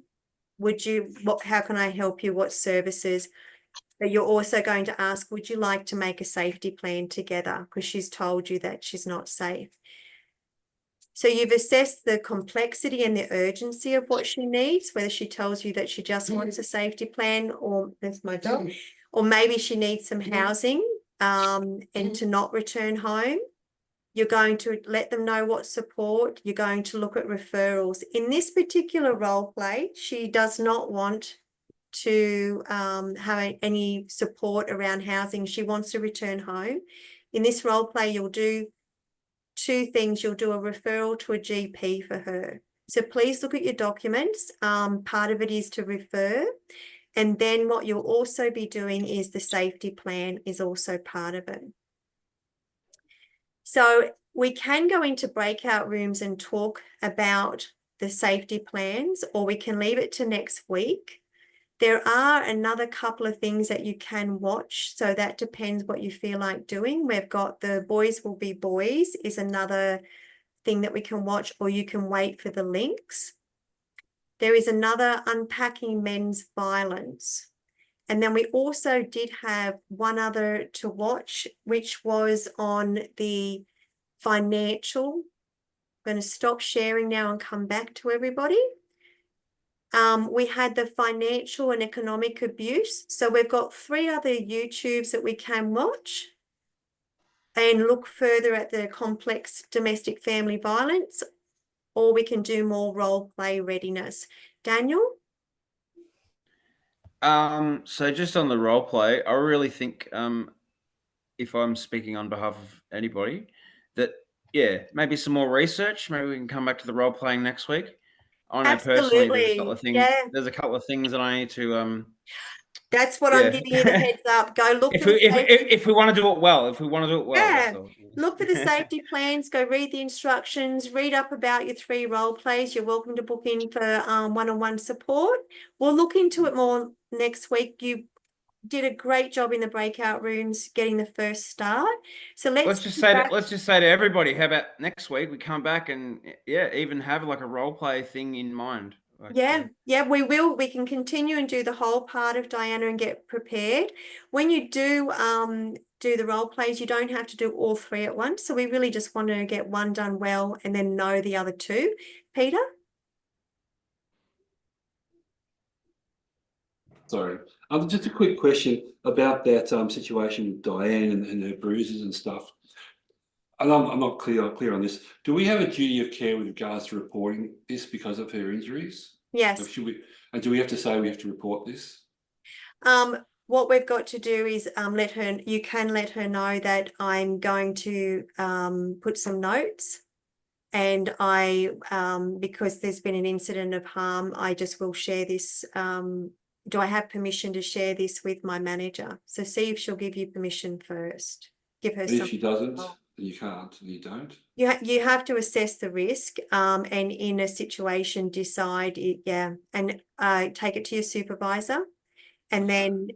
how can I help you? What services? But you're also going to ask, would you like to make a safety plan together? Because she's told you that she's not safe. So you've assessed the complexity and the urgency of what she needs, whether she tells you that she just wants a safety plan, or that's my dog, or maybe she needs some housing and to not return home. You're going to let them know what support. You're going to look at referrals. In this particular role play, she does not want to have any support around housing. She wants to return home. In this role play, you'll do 2 things. You'll do a referral to a GP for her. So please look at your documents. Part of it is to refer. And then what you'll also be doing is the safety plan is also part of it. So we can go into breakout rooms and talk about the safety plans, or we can leave it to next week. There are another couple of things that you can watch. So that depends what you feel like doing. We've got the Boys Will Be Boys is another thing that we can watch, or you can wait for the links. There is another Unpacking Men's Violence. And then we also did have one other to watch, which was on the financial. I'm going to stop sharing now and come back to everybody. We had the financial and economic abuse. So we've got 3 other YouTubes that we can watch and look further at the complex domestic family violence, or we can do more role play readiness. Daniel? So just on the role play, I really think, if I'm speaking on behalf of anybody, that, yeah, maybe some more research. Maybe we can come back to the role playing next week. I know personally there's a couple of things. Yeah. There's a couple of things that I need to. That's what I'm giving you the heads up. Go look if we want to do it well. Yeah. Look for the safety plans. Go read the instructions. Read up about your 3 role plays. You're welcome to book in for one-on-one support. We'll look into it more next week. You did a great job in the breakout rooms getting the first start. So let's just say to everybody, how about next week we come back and even have like a role play thing in mind. We will. We can continue and do the whole part of Diana and get prepared. When you do the role plays, you don't have to do all 3 at once. So we really just want to get one done well and then know the other 2. Peter? Sorry. Just a quick question about that situation with Diane and her bruises and stuff. And I'm not clear on this. Do we have a duty of care with regards to reporting this because of her injuries? Yes. Do we have to say we have to report this? what we've got to do is you can let her know that I'm going to put some notes, and because there's been an incident of harm, I just will share this. Do I have permission to share this with my manager? So see if she'll give you permission first. Give her some. If she doesn't, then you can't, you don't. You have to assess the risk, and in a situation decide it, and take it to your supervisor, and then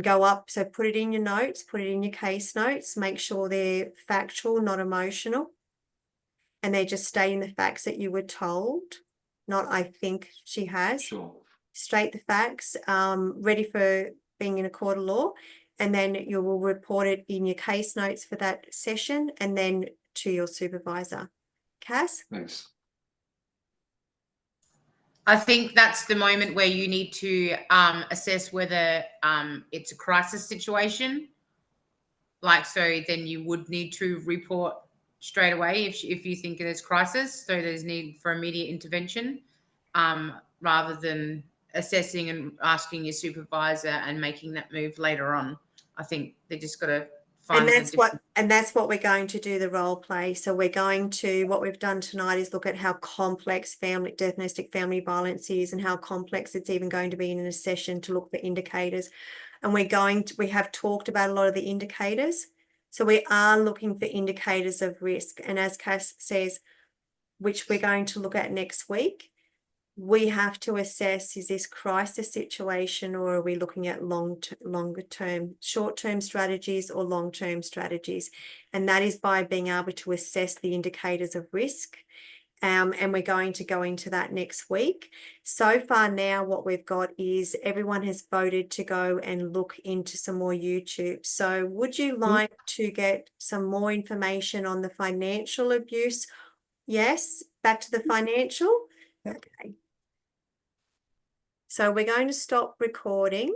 go up. So put it in your notes, put it in your case notes, make sure they're factual, not emotional, and they're just stating the facts that you were told, not I think she has. Sure. State the facts, ready for being in a court of law, and then you will report it in your case notes for that session, and then to your supervisor. Cass? Thanks. I think that's the moment where you need to assess whether it's a crisis situation. Like, so then you would need to report straight away if you think there's crisis. So there's need for immediate intervention, rather than assessing and asking your supervisor and making that move later on. I think they just got to find. And that's what we're going to do, the role play. So we're going to, what we've done tonight is look at how complex domestic family violence is, and how complex it's even going to be in a session to look for indicators. And we have talked about a lot of the indicators. So we are looking for indicators of risk. And as Cass says, which we're going to look at next week, we have to assess, is this crisis situation, or are we looking at longer term, short-term strategies or long-term strategies? And that is by being able to assess the indicators of risk. And we're going to go into that next week. So far now, what we've got is everyone has voted to go and look into some more YouTube. So would you like to get some more information on the financial abuse? Yes, back to the financial. Okay. So we're going to stop recording.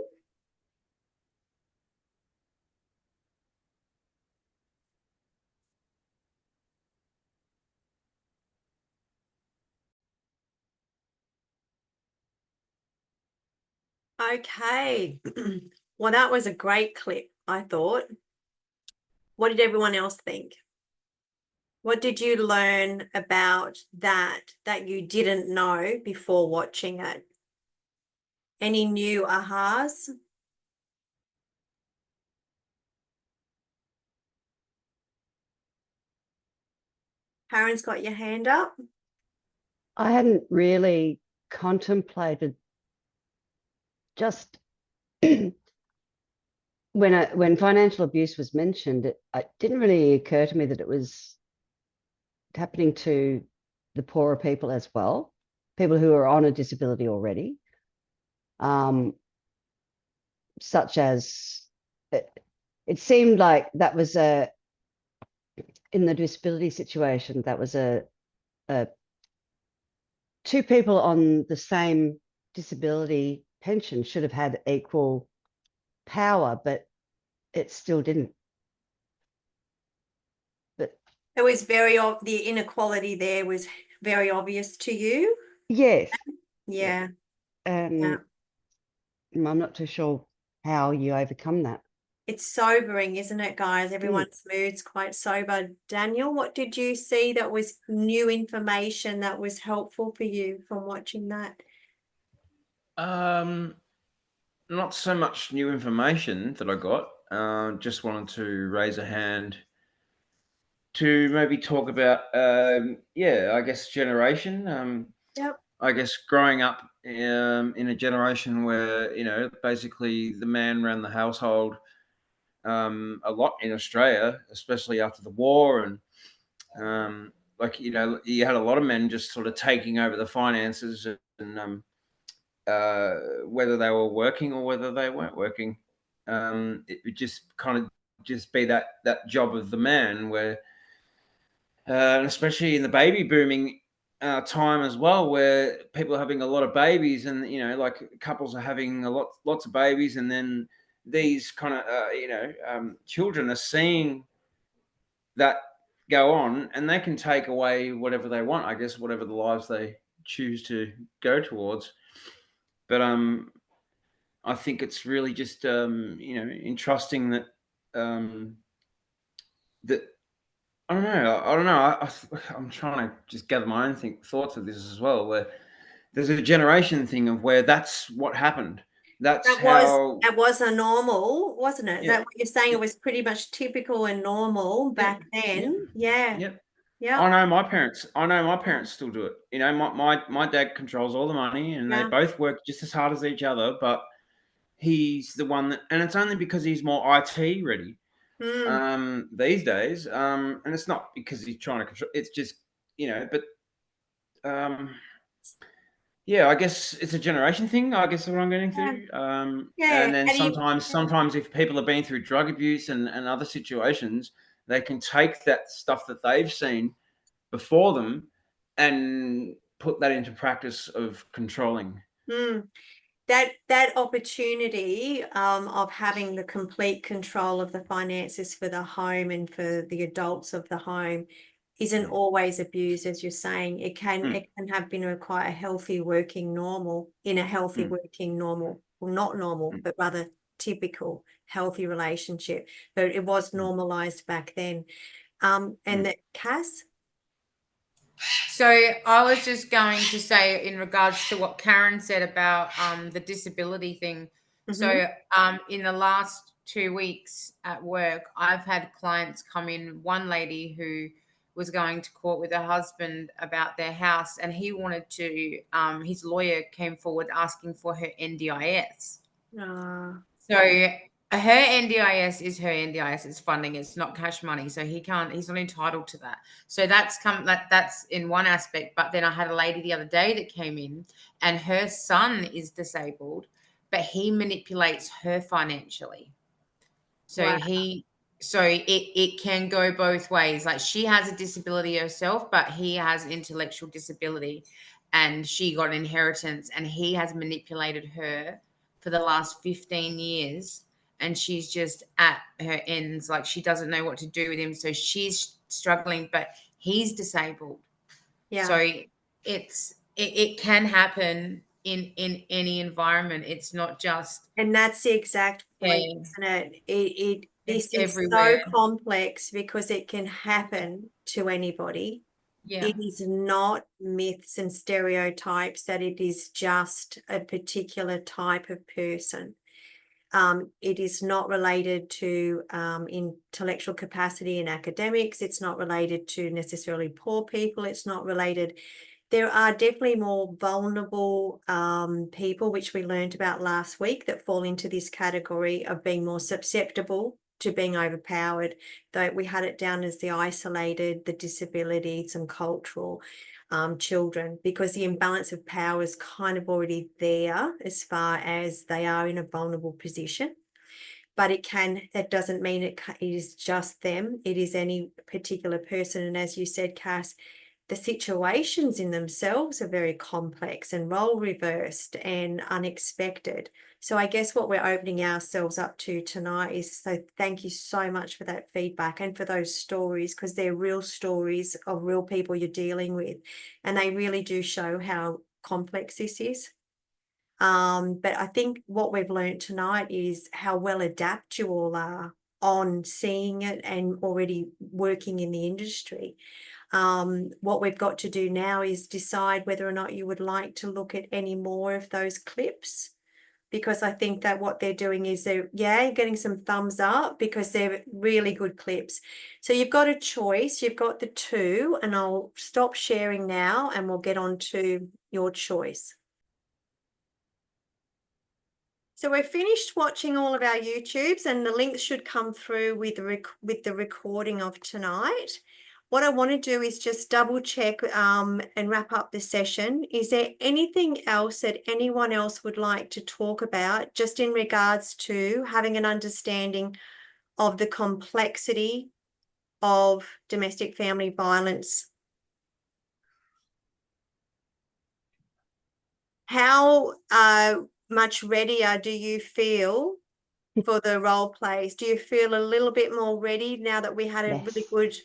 Okay. Well, that was a great clip, I thought. What did everyone else think? What did you learn about that you didn't know before watching it? Any new ahas? Karen's got your hand up. I hadn't really contemplated, just when financial abuse was mentioned, it didn't really occur to me that it was happening to the poorer people as well, people who are on a disability already, such as it seemed like that was in the disability situation, that was two people on the same disability pension should have had equal power, but it still didn't. But it was the inequality there was very obvious to you. Yes. Yeah. Yeah. I'm not too sure how you overcome that. It's sobering, isn't it, guys? Everyone's mood's quite sober. Daniel, what did you see that was new information that was helpful for you from watching that? Not so much new information that I got. Just wanted to raise a hand to maybe talk about, I guess generation. Yep. I guess growing up in a generation where, basically the man ran the household a lot in Australia, especially after the war. And you had a lot of men just sort of taking over the finances, and whether they were working or whether they weren't working. It would just kind of just be that job of the man, where especially in the baby booming time as well, where people are having a lot of babies, and like couples are having lots of babies, and then these kind of children are seeing that go on, and they can take away whatever they want, I guess, whatever the lives they choose to go towards. But I think it's really just entrusting that that I don't know. I'm trying to just gather my own thoughts of this as well, where there's a generation thing of where that's what happened. That was a normal, wasn't it? Yeah. That what you're saying, it was pretty much typical and normal back then. Yeah. Yep. Yeah. I know my parents still do it. My dad controls all the money, and they both work just as hard as each other, but he's the one that, and it's only because he's more IT ready these days. And it's not because he's trying to control, it's just, but yeah, I guess it's a generation thing. I guess is what I'm getting to. And then sometimes if people have been through drug abuse and other situations, they can take that stuff that they've seen before them and put that into practice of controlling. That opportunity of having the complete control of the finances for the home and for the adults of the home isn't always abused, as you're saying. It can have been quite a healthy working normal, in a healthy working normal, well, not normal, but rather typical healthy relationship. But it was normalized back then. And that, Cass? So I was just going to say, in regards to what Karen said about the disability thing. So in the last 2 weeks at work, I've had clients come in, one lady who was going to court with her husband about their house, and he wanted to, his lawyer came forward asking for her NDIS. So her NDIS is her NDIS, it's funding, it's not cash money. So he's not entitled to that. So that's in one aspect. But then I had a lady the other day that came in, and her son is disabled, but he manipulates her financially. So it can go both ways. Like, she has a disability herself, but he has intellectual disability, and she got an inheritance, and he has manipulated her for the last 15 years. And she's just at her ends. Like, she doesn't know what to do with him. So she's struggling, but he's disabled. Yeah. So it can happen in any environment. It's not just. And that's the exact point, isn't it? This is everywhere. so complex because it can happen to anybody. Yeah. It is not myths and stereotypes that it is just a particular type of person. It is not related to intellectual capacity in academics. It's not related to necessarily poor people. It's not related. There are definitely more vulnerable people, which we learned about last week, that fall into this category of being more susceptible to being overpowered. Though we had it down as the isolated, the disabilities and cultural children, because the imbalance of power is kind of already there as far as they are in a vulnerable position. But it doesn't mean it is just them. It is any particular person. And as you said, Cass, the situations in themselves are very complex and role reversed and unexpected. So I guess what we're opening ourselves up to tonight is, so thank you so much for that feedback and for those stories, because they're real stories of real people you're dealing with, and they really do show how complex this is. But I think what we've learned tonight is how well adapted you all are on seeing it and already working in the industry. What we've got to do now is decide whether or not you would like to look at any more of those clips, because I think that what they're doing is they're getting some thumbs up because they're really good clips. So you've got a choice. You've got the two, and I'll stop sharing now and we'll get on to your choice. So we're finished watching all of our YouTubes, and the links should come through with the recording of tonight. What I want to do is just double check and wrap up the session. Is there anything else that anyone else would like to talk about, just in regards to having an understanding of the complexity of domestic family violence? How much readier do you feel for the role plays? Do you feel a little bit more ready now that we had a really good...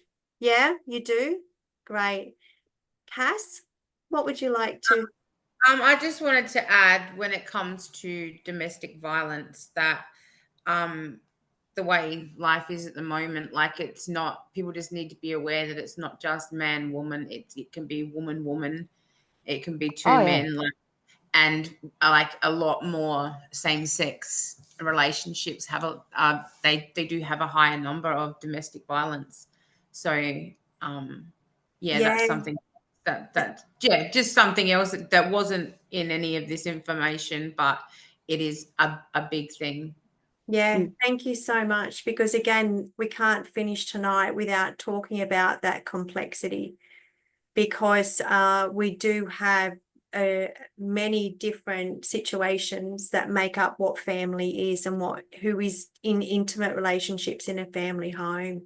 Yeah, you do? Great. Cass, what would you like to... I just wanted to add, when it comes to domestic violence, that the way life is at the moment, like, it's not, people just need to be aware that it's not just man, woman, it can be woman, woman, it can be two men, like, and like a lot more same-sex relationships have they do have a higher number of domestic violence. So that's something that just something else that wasn't in any of this information, but it is a big thing. Yeah, thank you so much, because again, we can't finish tonight without talking about that complexity, because we do have many different situations that make up what family is and who is in intimate relationships in a family home.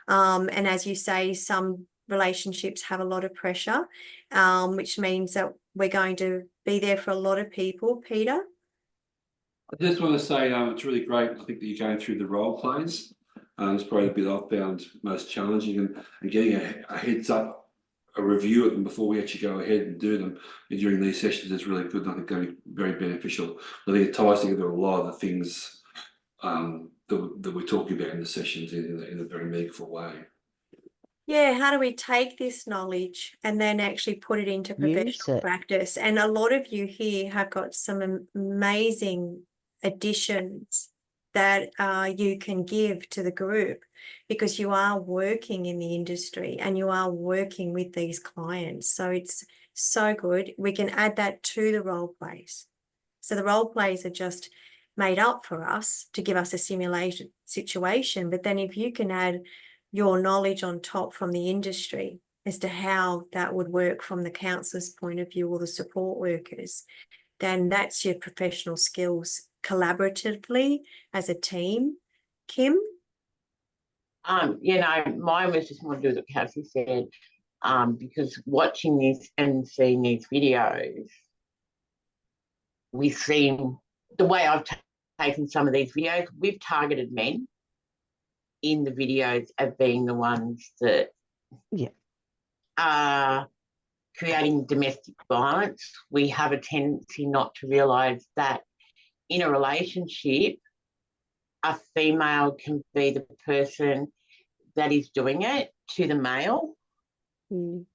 And as you say, some relationships have a lot of pressure, which means that we're going to be there for a lot of people. Peter? I just want to say it's really great. I think that you're going through the role plays. It's probably the bit I've found most challenging, and getting a heads up, a review of them before we actually go ahead and do them during these sessions is really good. And I think going to be very beneficial. I think it ties together a lot of the things that we're talking about in the sessions in a very meaningful way. Yeah, how do we take this knowledge and then actually put it into professional practice? And a lot of you here have got some amazing additions that you can give to the group, because you are working in the industry and you are working with these clients. So it's so good. We can add that to the role plays. So the role plays are just made up for us to give us a simulation situation. But then if you can add your knowledge on top from the industry as to how that would work from the counsellor's point of view or the support workers, then that's your professional skills collaboratively as a team. Kim? Mine was just more to do with what Cassie said, because watching this and seeing these videos, we've seen the way I've taken some of these videos, we've targeted men in the videos of being the ones that are creating domestic violence. We have a tendency not to realise that in a relationship, a female can be the person that is doing it to the male. And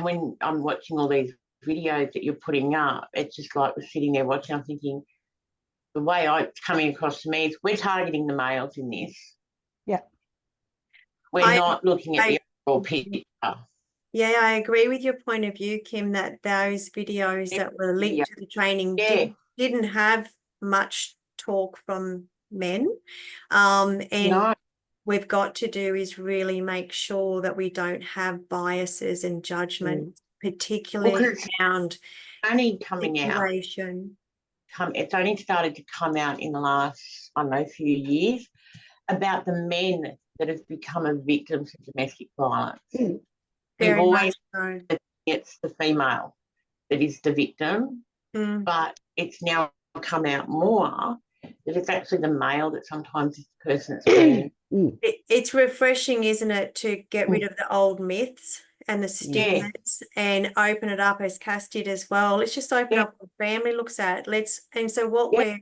when I'm watching all these videos that you're putting up, it's just like we're sitting there watching, I'm thinking, the way it's coming across to me is we're targeting the males in this. Yeah. We're not looking at the overall picture. Yeah, I agree with your point of view, Kim, that those videos that were linked to the training didn't have much talk from men. And we've got to do is really make sure that we don't have biases and judgment, particularly around only coming situation. It's only started to come out in the last, few years, about the men that have become a victim of domestic violence. We've always it's the female that is the victim, but it's now come out more that it's actually the male that sometimes is the person that's been. It's refreshing, isn't it, to get rid of the old myths and the stigmas and open it up, as Cass did as well. Let's just open up what family looks at. And so what we're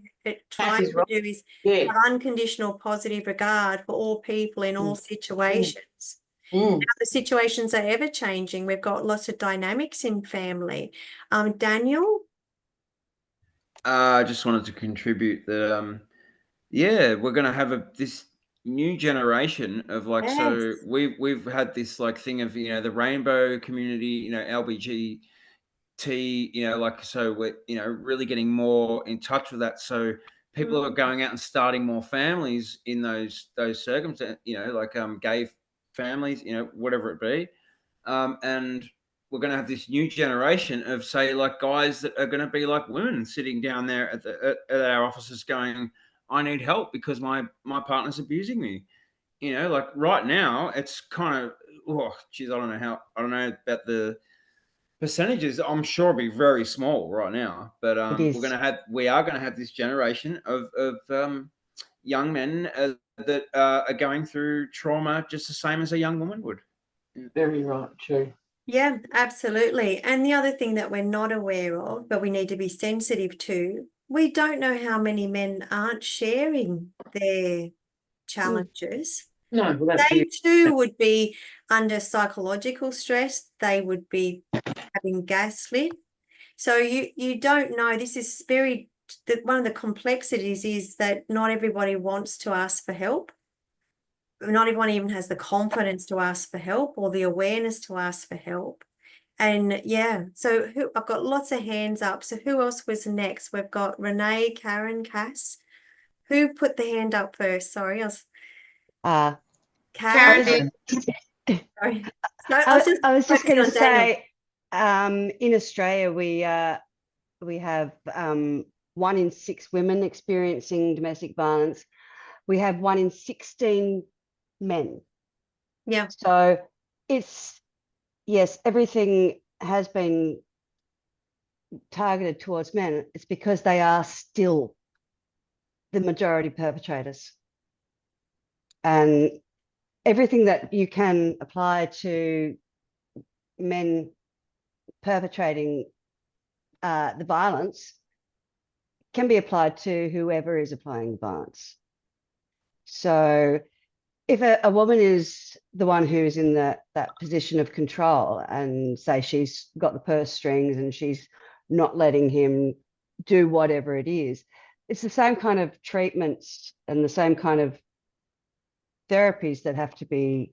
trying to do is have unconditional positive regard for all people in all situations. Now, the situations are ever changing. We've got lots of dynamics in family. Daniel? I just wanted to contribute that, we're going to have this new generation of so we've had this thing of, the rainbow community, LBGT, so we're, really getting more in touch with that. So people are going out and starting more families in those circumstances, gay families, whatever it be. And we're going to have this new generation of, say, guys that are going to be like women sitting down there at our offices going, I need help because my partner's abusing me. Right now it's kind of, I don't know about the percentages. I'm sure it'll be very small right now, but we are going to have this generation of young men that are going through trauma just the same as a young woman would. Very right, true. Yeah, absolutely. And the other thing that we're not aware of, but we need to be sensitive to, we don't know how many men aren't sharing their challenges. No, well, that's They it. too would be under psychological stress. They would be having gaslit. So you don't know. This is one of the complexities is that not everybody wants to ask for help. Not everyone even has the confidence to ask for help or the awareness to ask for help. And yeah, so I've got lots of hands up. So who else was next? We've got Renee, Karen, Cass. Who put the hand up first? Sorry, Karen Karen. Sorry. No, I was just going to focusing on Daniel. say, in Australia, we have 1 in 6 women experiencing domestic violence. We have 1 in 16 men. Yeah. So it's, yes, everything has been targeted towards men. It's because they are still the majority perpetrators. And everything that you can apply to men perpetrating the violence can be applied to whoever is applying the violence. So if a woman is the one who's in that position of control and say she's got the purse strings and she's not letting him do whatever it is, it's the same kind of treatments and the same kind of therapies that have to be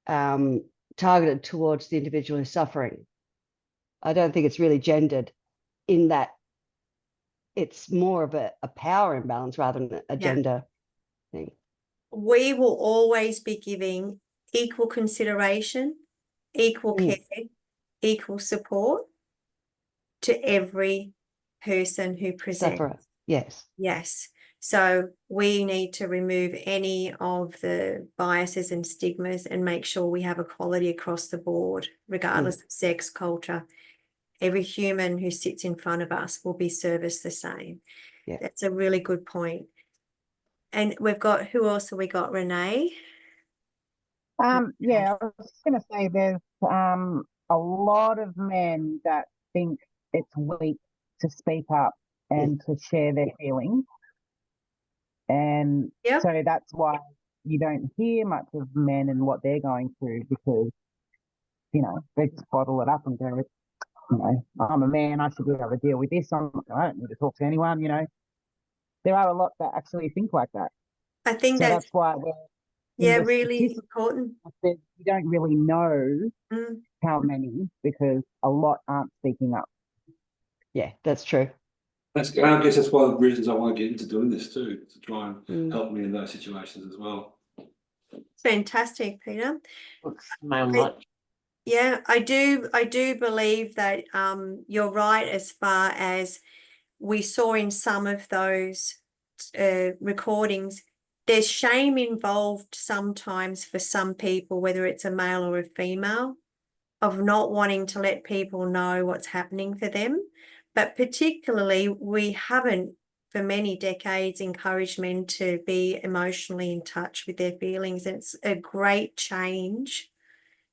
targeted towards the individual who's suffering. I don't think it's really gendered in that it's more of a power imbalance rather than a gender thing. We will always be giving equal consideration, equal care, equal support to every person who presents. Sufferer. Yes. Yes. So we need to remove any of the biases and stigmas and make sure we have equality across the board, regardless of sex, culture. Every human who sits in front of us will be serviced the same. Yeah. That's a really good point. And we've got, who else have we got? Renee? Yeah, I was just going to say there's a lot of men that think it's weak to speak up and to share their feelings. And so that's why you don't hear much of men and what they're going through, because, you know, they just bottle it up and go, you know, I'm a man, I should be able to deal with this. I don't need to talk to anyone, you know. There are a lot that actually think like that. I think so that's why really important. You don't really know how many, because a lot aren't speaking up. Yeah, that's true. I guess that's one of the reasons I want to get into doing this too, to try and help me in those situations as well. Fantastic, Peter. Yeah, I do believe that you're right as far as we saw in some of those recordings. There's shame involved sometimes for some people, whether it's a male or a female, of not wanting to let people know what's happening for them. But particularly, we haven't for many decades encouraged men to be emotionally in touch with their feelings. And it's a great change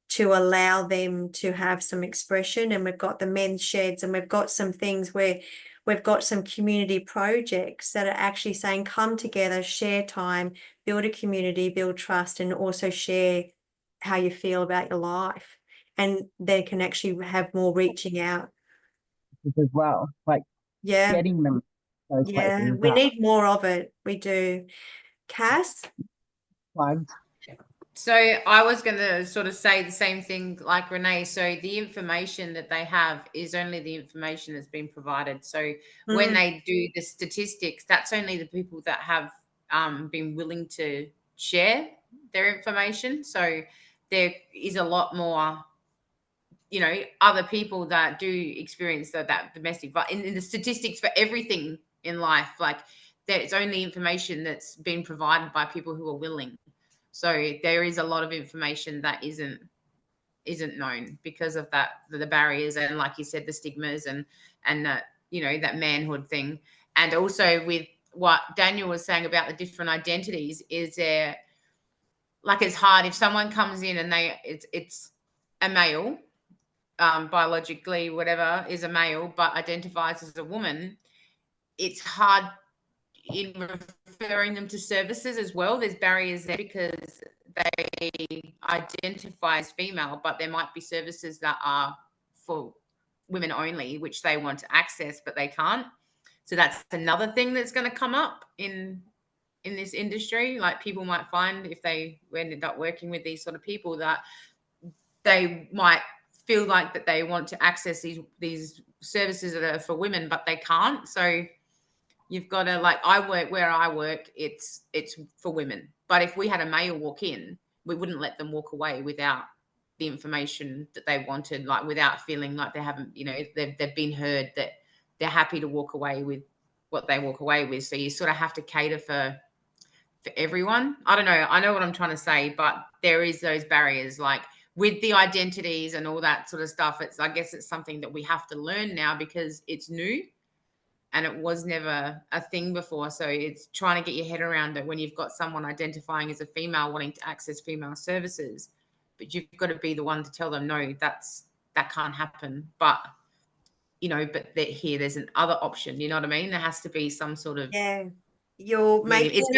to allow them to have some expression. And we've got the men's sheds, and we've got some things where we've got some community projects that are actually saying, come together, share time, build a community, build trust, and also share how you feel about your life. And they can actually have more reaching out as well, like getting them. We need more of it. We do. Cass? So I was going to sort of say the same thing like Renee. So the information that they have is only the information that's been provided. So when they do the statistics, that's only the people that have been willing to share their information. So there is a lot more, you know, other people that do experience that domestic violence in the statistics for everything in life. Like there's only information that's been provided by people who are willing. So there is a lot of information that isn't known because of that, the barriers, and like you said, the stigmas and that, you know, that manhood thing. And also with what Daniel was saying about the different identities, is there, like, it's hard if someone comes in and it's a male biologically, whatever, is a male but identifies as a woman, it's hard in referring them to services as well. There's barriers there because they identify as female, but there might be services that are for women only, which they want to access, but they can't. So that's another thing that's going to come up in this industry. Like, people might find, if they ended up working with these sort of people, that they might feel like that they want to access these services that are for women, but they can't. So you've got to, like, where I work, it's for women. But if we had a male walk in, we wouldn't let them walk away without the information that they wanted, like, without feeling like they haven't, they've been heard, that they're happy to walk away with what they walk away with. So you sort of have to cater for everyone. I don't know. I know what I'm trying to say, but there is those barriers, like with the identities and all that sort of stuff. I guess it's something that we have to learn now because it's new and it was never a thing before. So it's trying to get your head around that when you've got someone identifying as a female wanting to access female services, but you've got to be the one to tell them, no, that can't happen. But there's an other option. You know what I mean? There has to be some sort of it's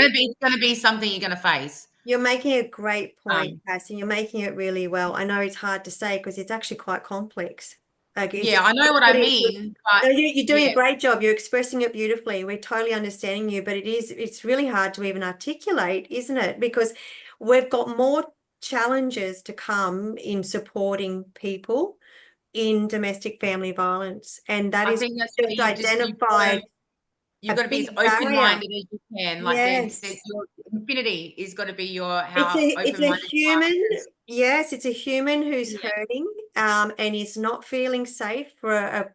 going to be something you're going to face. You're making a great point, Cass, and you're making it really well. I know it's hard to say because it's actually quite complex. I know what I mean. But no, you're doing a great job. You're expressing it beautifully. We're totally understanding you, but it's really hard to even articulate, isn't it? Because we've got more challenges to come in supporting people in domestic family violence, and that is just identified. You've got to be as open-minded as you can. Like, your infinity is got to be your it's a human. Yes, it's a human who's hurting and is not feeling safe for a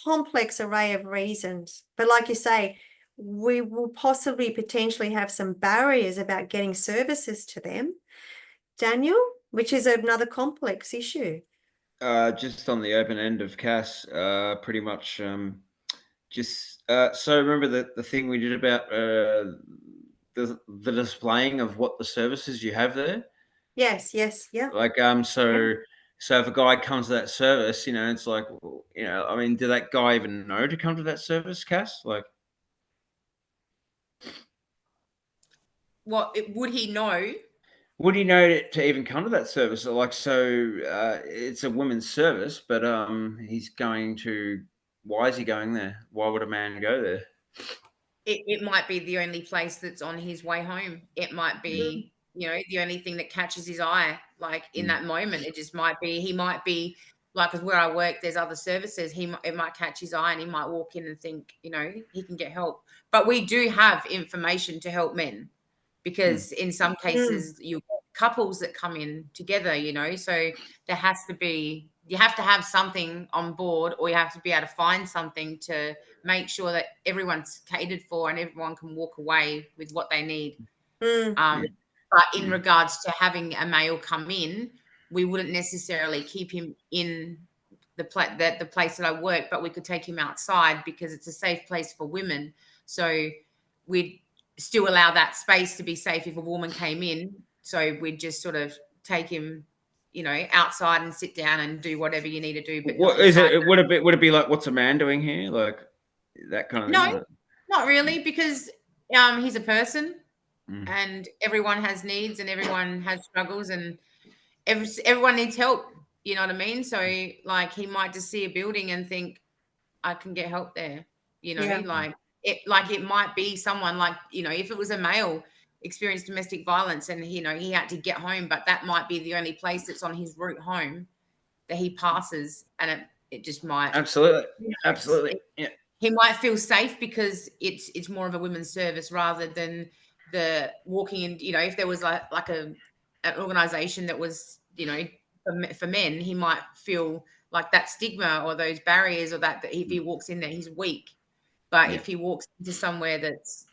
complex array of reasons. But like you say, we will potentially have some barriers about getting services to them, Daniel, which is another complex issue. Just on the open end of Cass, pretty much so remember the thing we did about the displaying of what the services you have there? Yes, yeah. Like so if a guy comes to that service, it's like, I mean, did that guy even know to come to that service, Cass? Like, would he know? Would he know to even come to that service? Like, so it's a women's service, but he's going to. Why is he going there? Why would a man go there? It might be the only place that's on his way home. It might be, the only thing that catches his eye, like in that moment. It just might be, he might be, like, where I work, there's other services. It might catch his eye and he might walk in and think, he can get help. But we do have information to help men, because in some cases you've got couples that come in together, so there has to be, you have to have something on board, or you have to be able to find something to make sure that everyone's catered for and everyone can walk away with what they need. But in regards to having a male come in, we wouldn't necessarily keep him in the place that I work, but we could take him outside because it's a safe place for women. So we'd still allow that space to be safe if a woman came in. So we'd just sort of take him, outside and sit down and do whatever you need to do. But what is it? Would it be like, what's a man doing here? Like that kind of thing? No, not really, because he's a person and everyone has needs and everyone has struggles and everyone needs help. You know what I mean? So like, he might just see a building and think, I can get help there. It might be someone like, if it was a male experienced domestic violence and he had to get home, but that might be the only place that's on his route home that he passes, and it just might absolutely yeah. He might feel safe because it's more of a women's service rather than the walking in. If there was like an organization that was for men, he might feel like that stigma or those barriers, or that if he walks in there he's weak. But if he walks into somewhere that's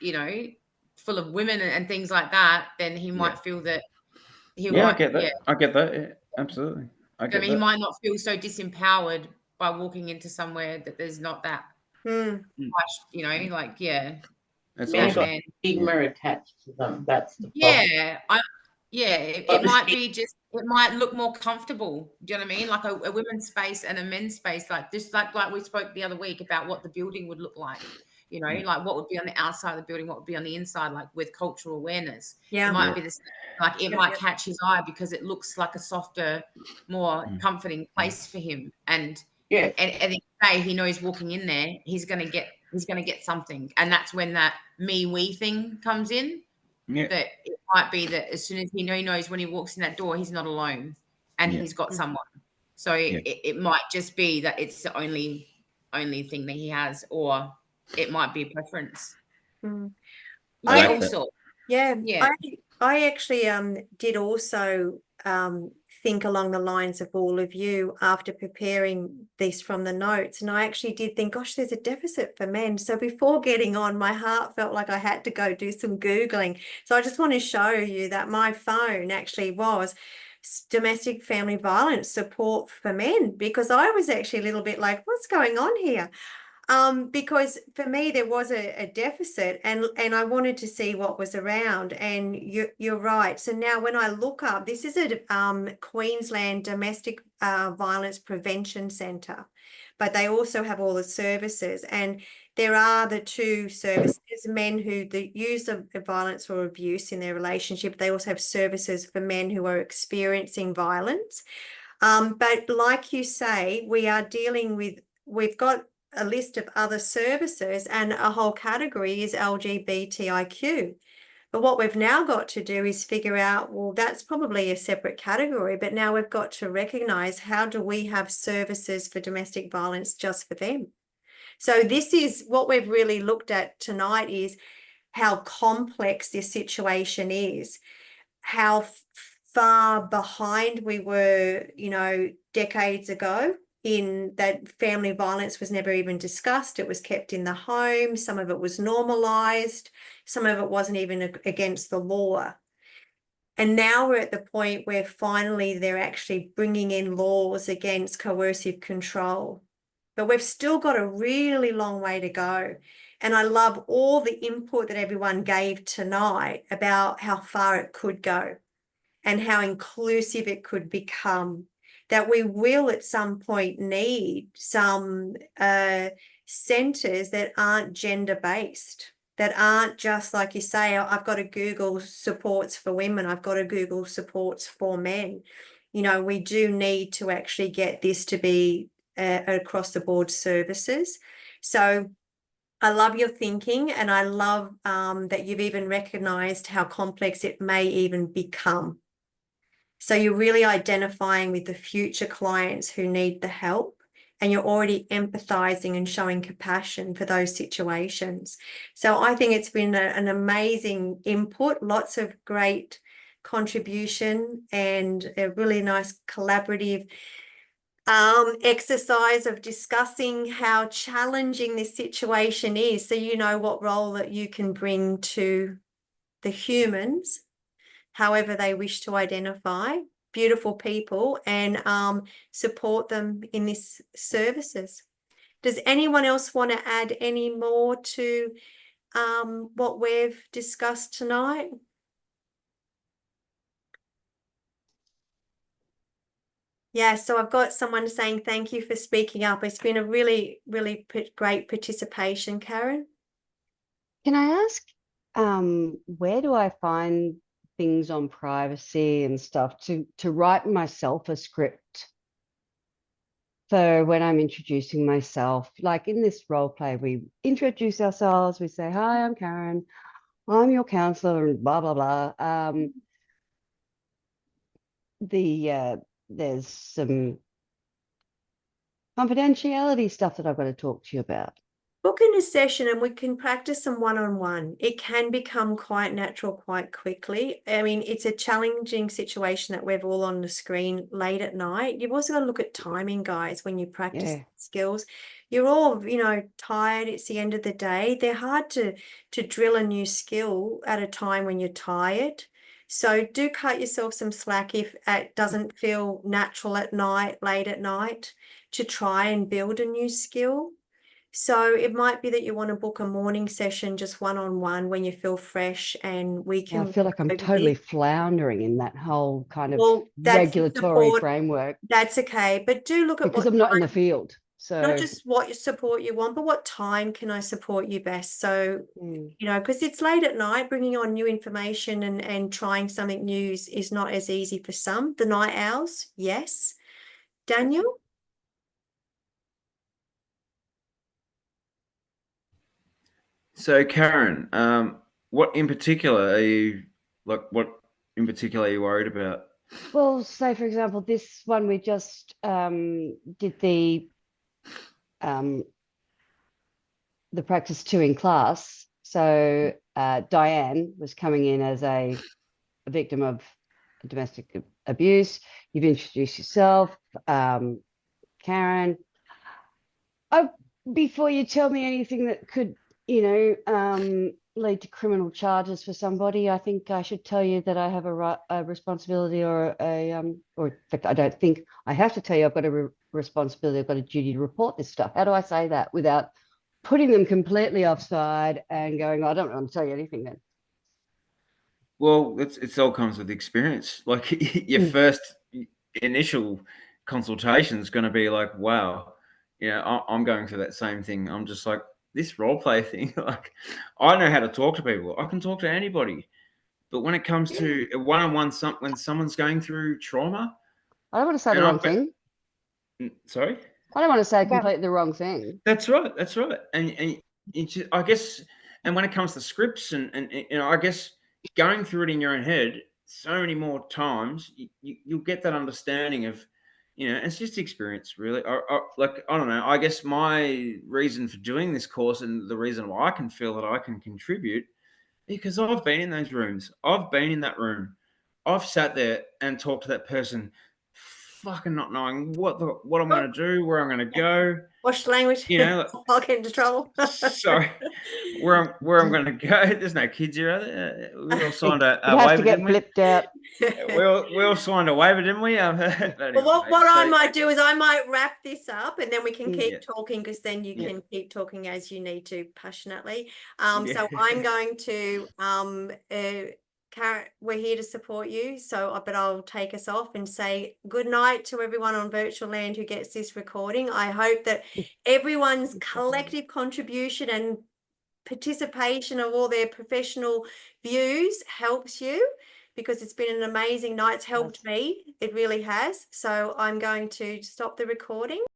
full of women and things like that, then he might feel that I get that. I get that. Yeah, absolutely. He might not feel so disempowered by walking into somewhere that there's not that much, That's also stigma attached to them. That's the problem. Yeah, it might be just, it might look more comfortable. Do you know what I mean? Like a women's space and a men's space, like this, like we spoke the other week about what the building would look like. You know, like what would be on the outside of the building, what would be on the inside, like with cultural awareness. Yeah. It might be this, like it might catch his eye because it looks like a softer, more comforting place for him. And at the end of the day, he knows walking in there, he's gonna get something. And that's when that me-we thing comes in. Yeah. That it might be that as soon as he knows when he walks in that door, he's not alone and he's got someone. So it might just be that it's the only thing that he has, or it might be a preference. I also, I actually did also think along the lines of all of you after preparing this from the notes, and I actually did think, gosh, there's a deficit for men. So before getting on, my heart felt like I had to go do some Googling. So I just want to show you that my phone actually was domestic family violence support for men, because I was actually a little bit like, what's going on here? Because for me there was a deficit, and I wanted to see what was around, and you're right. So now when I look up, this is a Queensland Domestic Violence Prevention Centre, but they also have all the services, and there are the two services, men who use of violence or abuse in their relationship. They also have services for men who are experiencing violence. But like you say, we are dealing with, we've got a list of other services, and a whole category is LGBTIQ. But what we've now got to do is figure out, well, that's probably a separate category, but now we've got to recognize, how do we have services for domestic violence just for them? So this is what we've really looked at tonight, is how complex this situation is, how far behind we were, you know, decades ago, in that family violence was never even discussed. It was kept in the home. Some of it was normalized. Some of it wasn't even against the law. And now we're at the point where finally they're actually bringing in laws against coercive control. But we've still got a really long way to go. And I love all the input that everyone gave tonight about how far it could go and how inclusive it could become. That we will at some point need some centres that aren't gender-based, that aren't just, like you say, I've got to Google supports for women, I've got to Google supports for men. You know, we do need to actually get this to be across the board services. So I love your thinking, and I love that you've even recognised how complex it may even become. So you're really identifying with the future clients who need the help, and you're already empathizing and showing compassion for those situations. So I think it's been an amazing input, lots of great contribution, and a really nice collaborative exercise of discussing how challenging this situation is, so you know what role that you can bring to the humans, however they wish to identify, beautiful people, and support them in this services. Does anyone else want to add any more to what we've discussed tonight? Yeah, so I've got someone saying thank you for speaking up. It's been a really, really great participation, Karen. Can I ask, where do I find things on privacy and stuff to write myself a script for when I'm introducing myself? Like in this role play, we introduce ourselves, we say, hi, I'm Karen, I'm your counselor, and blah, blah, blah. There's some confidentiality stuff that I've got to talk to you about. Book in a session and we can practice some one-on-one. It can become quite natural quite quickly. I mean, it's a challenging situation that we're all on the screen late at night. You've also got to look at timing, guys, when you practice skills. You're all, you know, tired. It's the end of the day. They're hard to drill a new skill at a time when you're tired. So do cut yourself some slack if it doesn't feel natural at night, late at night, to try and build a new skill. So it might be that you want to book a morning session, just one-on-one, when you feel fresh, and we Yeah, I can feel like I'm over totally this. floundering in that whole kind of Well, that's the regulatory support. framework That's okay, but do look at because what I'm not in the time, field. So not just what support you want, but what time can I support you best? So, you know, because it's late at night, bringing on new information and trying something new is not as easy for some. The night owls, yes. Daniel? So, Karen, what in particular are you worried about? well, say for example, this one we just did the practice 2 in class. So Diane was coming in as a victim of domestic abuse. You've introduced yourself, Karen. Before you tell me anything that could, you know, lead to criminal charges for somebody, I think I should tell you that I have a responsibility, or in fact, I don't think I have to tell you I've got a responsibility, I've got a duty to report this stuff. How do I say that without putting them completely offside and going, I don't want to tell you anything then? Well, it all comes with experience. Like your first initial consultation is going to be like, wow, you know, I'm going through that same thing. I'm just like, this role play thing, like I know how to talk to people. I can talk to anybody. But when it comes to a one-on-one, when someone's going through trauma, I don't want to say the wrong thing. Sorry? I don't want to say completely the wrong thing. That's right. That's right. And I guess, and when it comes to scripts and you know, I guess going through it in your own head so many more times, you'll get that understanding of, you know, it's just experience, really. Like, I don't know. I guess my reason for doing this course and the reason why I can feel that I can contribute, because I've been in those rooms. I've been in that room. I've sat there and talked to that person, fucking not knowing what I'm going to do, where I'm going to go. Watch the language. You know, I'll get into trouble. sorry, where I'm going to go. There's no kids here. We all signed a It has waiver, to get didn't we? flipped out. We all signed a waiver, didn't we? Well, what I might do is I might wrap this up, and then we can keep talking, because then you can keep talking as you need to passionately. So I'm going to Karen, we're here to support you. So, but I'll take us off and say good night to everyone on virtual land who gets this recording. I hope that everyone's collective contribution and participation of all their professional views helps you, because it's been an amazing night. It's helped me. It really has. So I'm going to stop the recording.